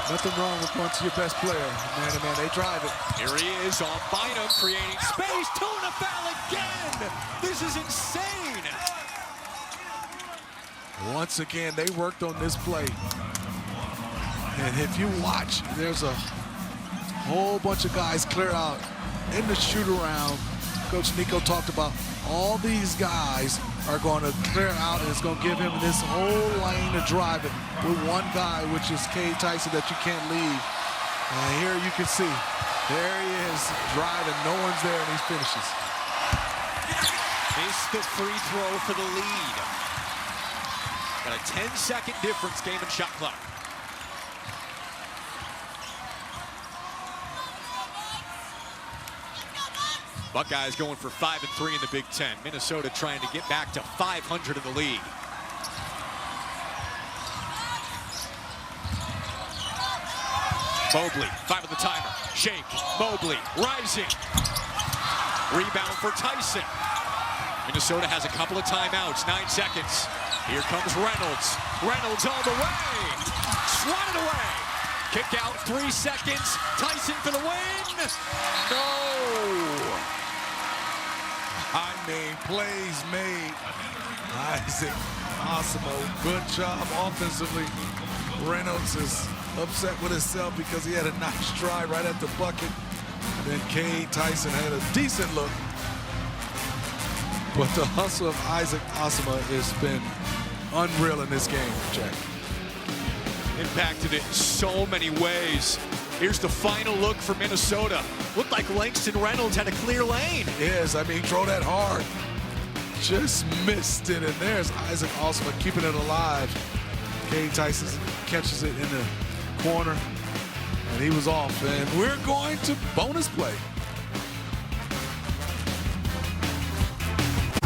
Nothing wrong with going to your best player. Man-to-man, they drive it. Here he is on Bynum, creating space. Tuna foul again. This is insane. Once again, they worked on this play. And if you watch, there's a whole bunch of guys clear out in the shoot-around. Coach Nico talked about all these guys are going to clear out, and it's going to give him this whole lane to drive it with one guy, which is Cade Tyson, that you can't leave. And here you can see, there he is driving, no one's there, and he finishes. Missed the free throw for the lead. Got a 10-second difference, game and shot clock. Buckeyes going for 5-3 in the Big Ten. Minnesota trying to get back to 500 in the league. Mobley, 5 on the timer. Shake, Mobley, rising. Rebound for Tyson. Minnesota has a couple of timeouts, 9 seconds. Here comes Reynolds. Reynolds all the way. Swatted away. Kick out, 3 seconds. Tyson for the win. No. I mean, plays made. Isaac Osimo, good job offensively. Reynolds is upset with himself because he had a nice try right at the bucket. And then Cade Tyson had a decent look. But the hustle of Isaac Osimo has been unreal in this game, Jack. Impacted it in so many ways. Here's the final look for Minnesota. Looked like Langston Reynolds had a clear lane. Yes, I mean, throw that hard. Just missed it, and there's Isaac Osimo keeping it alive. Cade Tyson catches it in the corner, and he was off. And we're going to bonus play.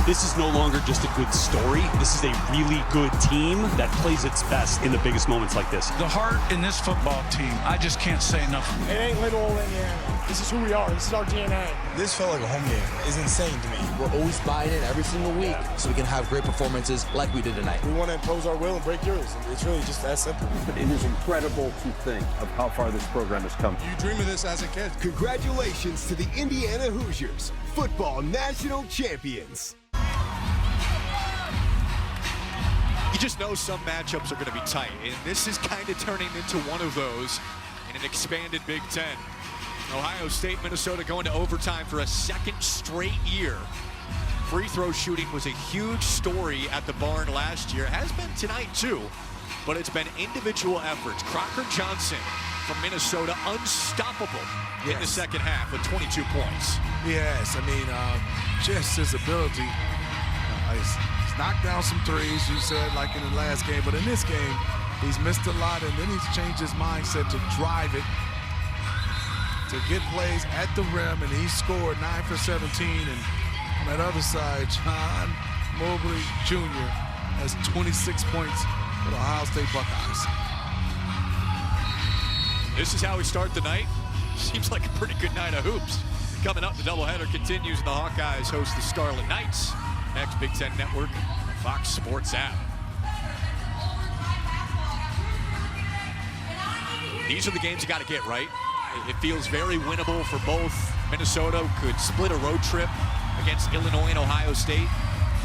This is no longer just a good story. This is a really good team that plays its best in the biggest moments like this. The heart in this football team, I just can't say enough. It ain't little old Indiana. This is who we are. This is our DNA. This felt like a home game. It's insane to me. We're always buying in every single week so we can have great performances like we did tonight. We want to impose our will and break yours. It's really just that simple. It is incredible to think of how far this program has come. You dream of this as a kid. Congratulations to the Indiana Hoosiers, football national champions. You just know some matchups are going to be tight, and this is kind of turning into one of those in an expanded Big Ten. Ohio State, Minnesota going to overtime for a second straight year. Free throw shooting was a huge story at the barn last year. It has been tonight too, but it's been individual efforts. Crocker Johnson from Minnesota, unstoppable in the second half with 22 points. Yes, I mean, just his ability. He's knocked down some threes, you said, like in the last game, but in this game, he's missed a lot, and then he's changed his mindset to drive it, to get plays at the rim, and he scored 9 for 17, and On that other side, John Mobley Jr. has 26 points for the Ohio State Buckeyes. This is how we start the night. Seems like a pretty good night of hoops. Coming up, the doubleheader continues, and the Hawkeyes host the Scarlet Knights. Next, Big Ten Network, Fox Sports app. These are the games you got to get right. It feels very winnable for both. Minnesota could split a road trip against Illinois and Ohio State.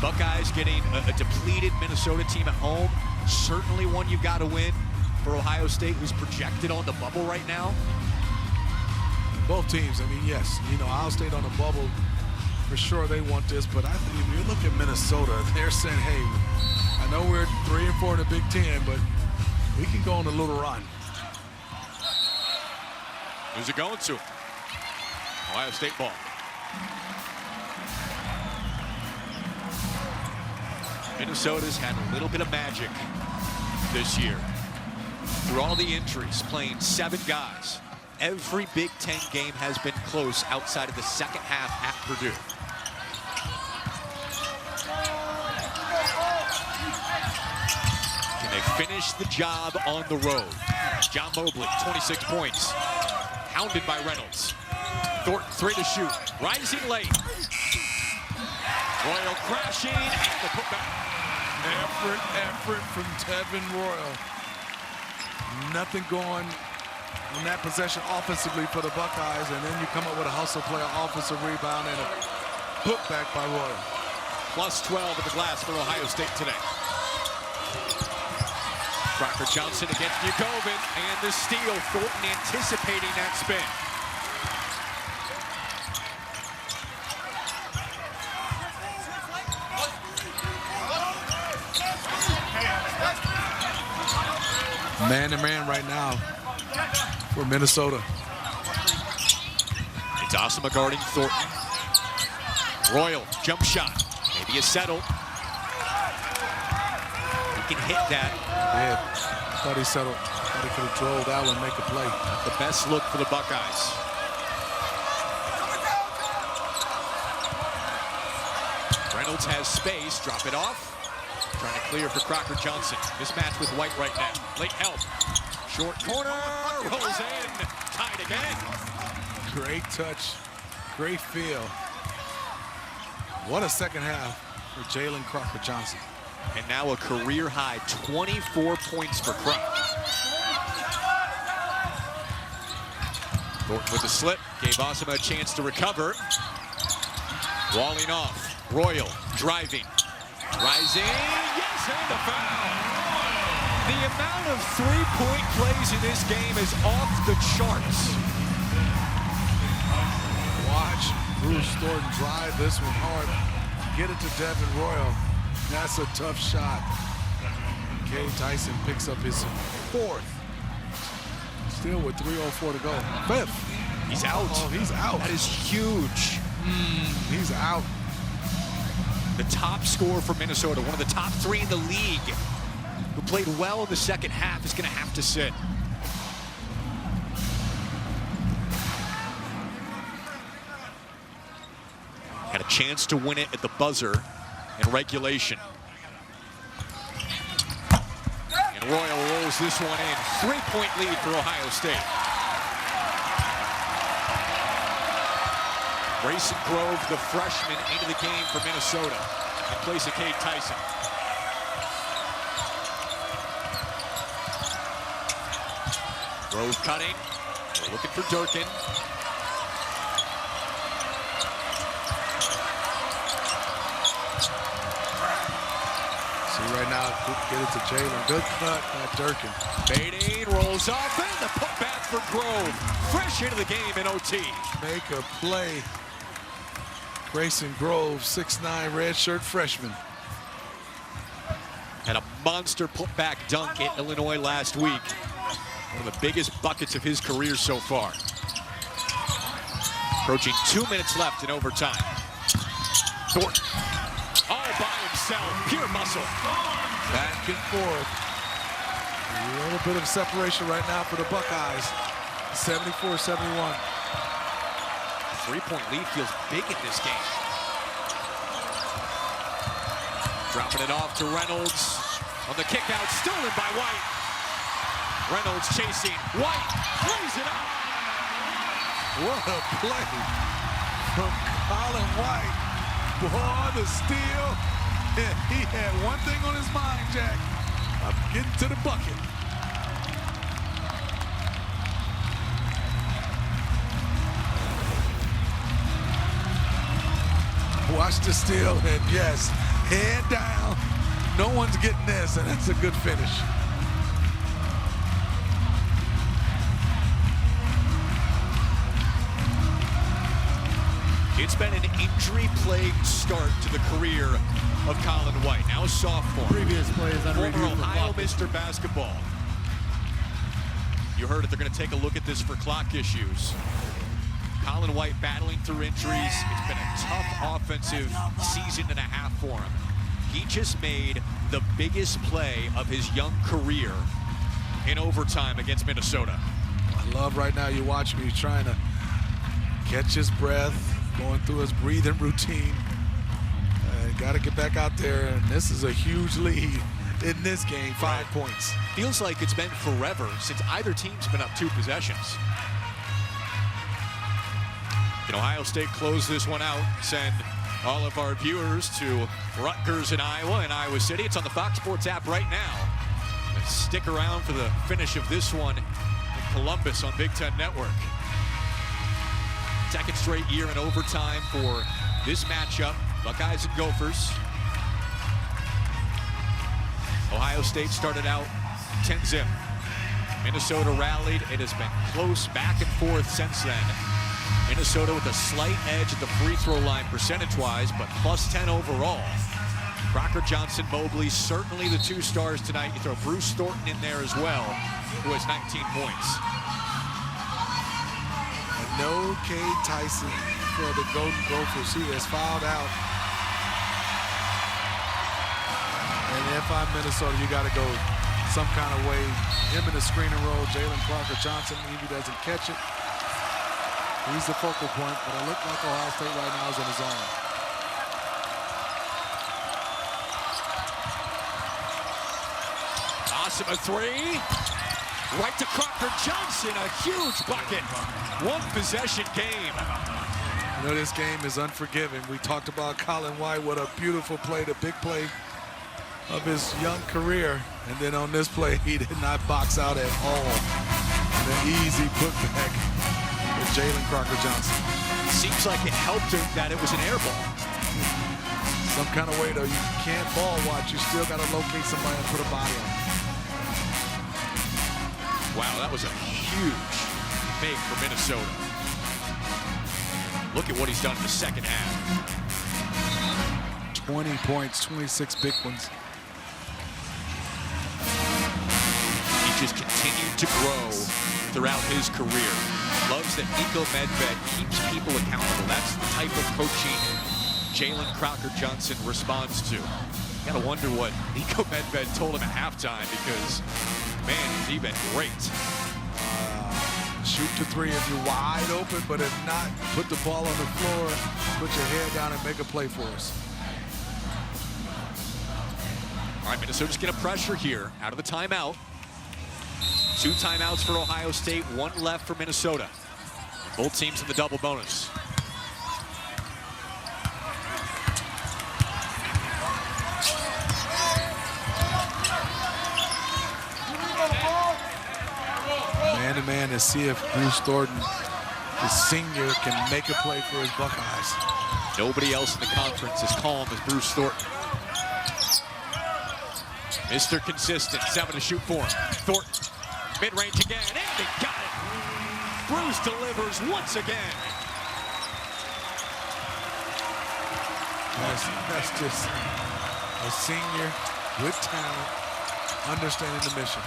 Buckeyes getting a depleted Minnesota team at home. Certainly one you got to win for Ohio State, who's projected on the bubble right now. Both teams, I mean, yes, Ohio State on the bubble, for sure they want this, but I think if you look at Minnesota, they're saying, hey, I know we're 3 and 4 in the Big Ten, but we can go on a little run. Who's it going to? Ohio State ball. Minnesota's had a little bit of magic this year. Through all the injuries, playing 7 guys. Every Big Ten game has been close outside of the second half at Purdue. Can they finish the job on the road? John Mobley, 26 points. Hounded by Reynolds. Thornton, 3 to shoot. Rising late. Royal crashing and the putback. Effort from Devin Royal. Nothing going on that possession offensively for the Buckeyes, and then you come up with a hustle play, an offensive rebound, and a putback by Royal. Plus 12 at the glass for Ohio State today. Crocker Johnson against Vukovic, and the steal. Thornton anticipating that spin. Man-to-man right now for Minnesota. It's Osama guarding Thornton. Royal, jump shot. Maybe a settle. He can hit that. Yeah, thought he settled. Thought he could have drove that one, make a play. Not the best look for the Buckeyes. Reynolds has space, drop it off. Trying to clear for Crocker Johnson. Mismatch with White right now. Late help. Short corner, rolls in. Tied again. Great touch, great feel. What a second half for Jalen Crocker Johnson. And now a career high 24 points for Crocker. Thornton with the slip, gave Osama a chance to recover. Walling off, Royal driving. Rising, yes, and the foul. The amount of three-point plays in this game is off the charts. Watch Bruce Thornton drive this one hard. Get it to Devin Royal. That's a tough shot. Cade Tyson picks up his 4th. Still with 3:04 to go. 5th. He's out. Oh, he's out. That is huge. He's out. The top scorer for Minnesota, one of the top 3 in the league, who played well in the second half, is going to have to sit. Had a chance to win it at the buzzer in regulation. And Royal rolls this one in. 3-point lead for Ohio State. Grayson Grove, the freshman, into the game for Minnesota in place of Cade Tyson. Grove cutting. They're looking for Durkin. See right now, get it to Jalen. Good cut by Durkin. Fading, rolls off, and the putback for Grove. Fresh into the game in OT. Make a play. Grayson Grove, 6'9", redshirt freshman. Had a monster putback dunk at Illinois last week. One of the biggest buckets of his career so far. Approaching 2 minutes left in overtime. Thornton, all by himself, pure muscle. Back and forth. A little bit of separation right now for the Buckeyes. 74-71. 3-point lead feels big in this game. Dropping it off to Reynolds. On the kick out, stolen by White. Reynolds chasing. White plays it up. What a play from Colin White. Boy, the steal. And he had one thing on his mind, Jack. I'm getting to the bucket. Watch the steal, and yes, head down. No one's getting this, and it's a good finish. It's been an injury-plagued start to the career of Colin White, now a sophomore. Previous plays on former Ohio Mr. Basketball. You heard it, they're going to take a look at this for clock issues. Colin White battling through injuries. It's been a tough offensive season and a half for him. He just made the biggest play of his young career in overtime against Minnesota. I love right now, you watch me, he's trying to catch his breath, going through his breathing routine. Got to get back out there, and this is a huge lead in this game, 5 points. Feels like it's been forever since either team's been up 2 possessions. Can Ohio State close this one out? Send all of our viewers to Rutgers in Iowa and Iowa City. It's on the Fox Sports app right now. And stick around for the finish of this one in Columbus on Big Ten Network. Second straight year in overtime for this matchup, Buckeyes and Gophers. Ohio State started out 10-zip. Minnesota rallied. It has been close back and forth since then. Minnesota with a slight edge at the free throw line percentage-wise, but plus 10 overall. Crocker, Johnson, Mobley, certainly the 2 stars tonight. You throw Bruce Thornton in there as well, who has 19 points. And no Cade Tyson for the Golden Gophers. He has fouled out. And if I'm Minnesota, you got to go some kind of way. Him in the screen and roll, Jalen Crocker Johnson, if he doesn't catch it. He's the focal point, but it looks like Ohio State right now is in his own. Awesome, a 3. Right to Crocker Johnson, a huge bucket. 1 possession game. You know, this game is unforgiving. We talked about Colin White, what a beautiful play, the big play of his young career. And then on this play, he did not box out at all. And an easy putback with Jalen Crocker Johnson. Seems like it helped him that it was an air ball. Some kind of way, though, you can't ball watch. You still got to locate somebody and put a body on. Wow, that was a huge make for Minnesota. Look at what he's done in the second half. 20 points, 26 big ones. He just continued to grow throughout his career. Loves that Nico Medved keeps people accountable. That's the type of coaching Jalen Crocker Johnson responds to. You gotta wonder what Nico Medved told him at halftime, because, man, he's been great. Shoot to 3 if you're wide open, but if not, put the ball on the floor, put your head down and make a play for us. All right, Minnesota's gonna pressure here out of the timeout. 2 timeouts for Ohio State, 1 left for Minnesota. Both teams in the double bonus. Man-to-man to see if Bruce Thornton, the senior, can make a play for his Buckeyes. Nobody else in the conference as calm as Bruce Thornton. Mr. Consistent, 7 to shoot for him. Thornton, mid-range again, and they got it. Bruce delivers once again. That's just a senior with talent, understanding the mission.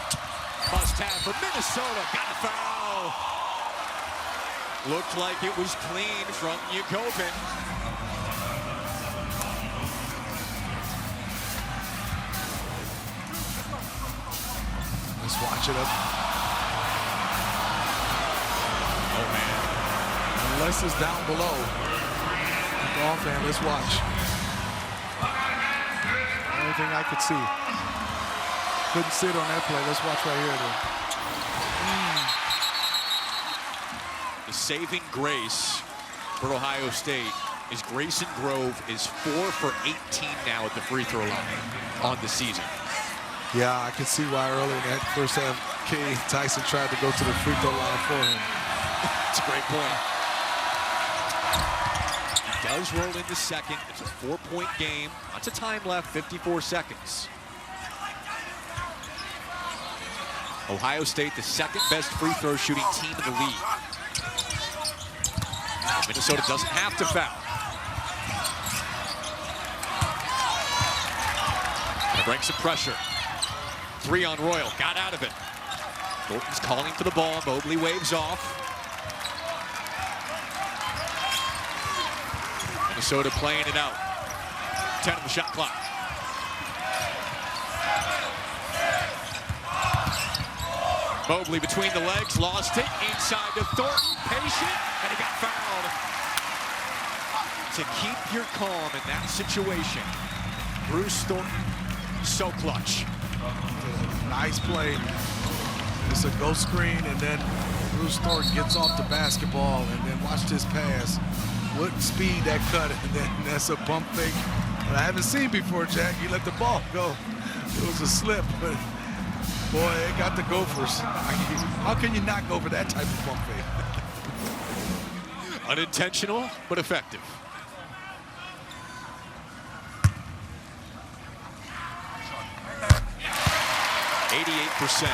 Must have for Minnesota, got a foul. Looked like it was clean from Jacobin. Let's watch it up. Oh, man. Unless it's down below. Offhand, let's watch. Only thing I could see. Couldn't sit on that play. Let's watch right here, though. The saving grace for Ohio State is Grayson Grove is 4 for 18 now at the free throw line on the season. Yeah, I can see why early in that first half, Cade Tyson tried to go to the free throw line for him. That's a great point. He does roll into second. It's a 4-point game. Lots of time left, 54 seconds. Ohio State, the second best free throw shooting team in the league. Minnesota doesn't have to foul. Gonna bring some pressure. 3 on Royal, got out of it. Thornton's calling for the ball, Mobley waves off. Minnesota playing it out. 10 on the shot clock. Mobley between the legs, lost it, inside to Thornton, patient, and he got fouled. To keep your calm in that situation, Bruce Thornton, so clutch. Nice play. It's a go screen, and then Bruce Thornton gets off the basketball, and then watch this pass. What speed that cut, and then that's a bump fake. I haven't seen before, Jack. He let the ball go. It was a slip, but boy, it got the Gophers. How can you not go for that type of bump fake? Unintentional, but effective. %.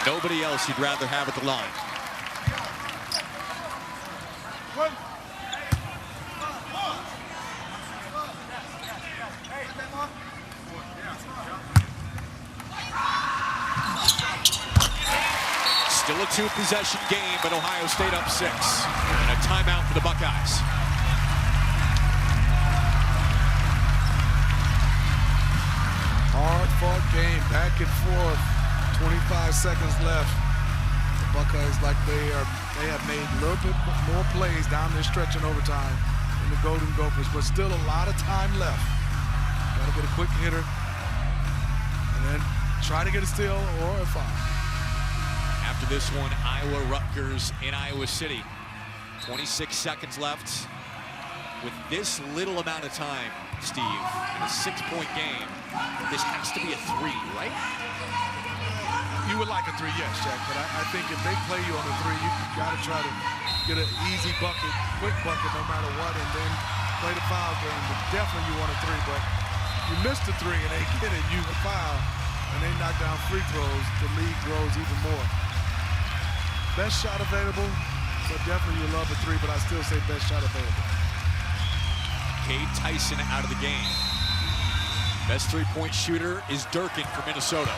Nobody else you'd rather have at the line. Still a 2-possession game, but Ohio State up 6. And a timeout for the Buckeyes. Hard-fought game, back and forth. 25 seconds left. The Buckeyes, like they have made a little bit more plays down this stretch in overtime than the Golden Gophers, but still a lot of time left. Got to get a quick hitter, and then try to get a steal or a foul. After this one, Iowa-Rutgers in Iowa City. 26 seconds left. With this little amount of time, Steve, in a 6-point game, this has to be a 3, right? You would like a 3, yes, Jack, but I think if they play you on a 3, you got to try to get an easy bucket, quick bucket no matter what, and then play the foul game. But definitely you want a 3, but you missed the 3 and they get it, you foul, and they knock down free throws, the lead grows even more. Best shot available, but definitely you love a 3, but I still say best shot available. Cade Tyson out of the game. Best 3-point shooter is Durkin from Minnesota.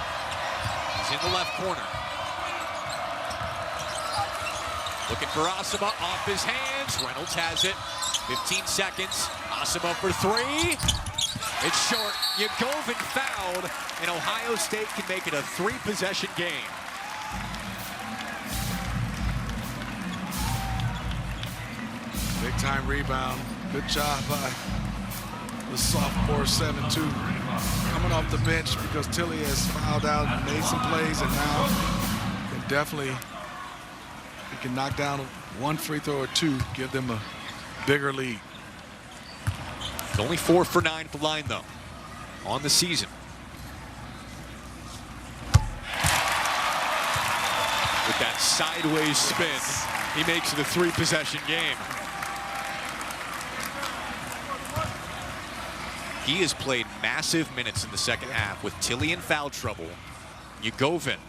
He's in the left corner. Looking for Asama, off his hands. Reynolds has it. 15 seconds. Asama for 3. It's short. Yagovin fouled, and Ohio State can make it a 3-possession game. Big time rebound. Good job by the sophomore 7-2. Coming off the bench because Tilly has fouled out and made some plays, and now he can knock down 1 free throw or 2, give them a bigger lead. It's only 4 for 9 at the line, though, on the season. With that sideways spin, he makes it a 3-possession game. He has played massive minutes in the second half with Tilly in foul trouble. Yagovin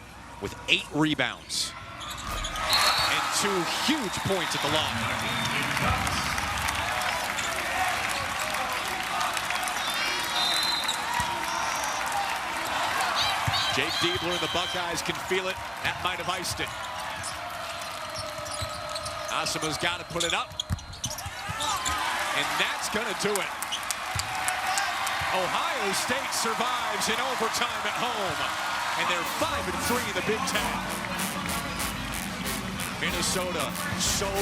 with 8 rebounds and 2 huge points at the line. Jake Diebler and the Buckeyes can feel it. That might have iced it. Asama's got to put it up. And that's going to do it. Ohio State survives in overtime at home, and they're 5-3 in the Big Ten. Minnesota so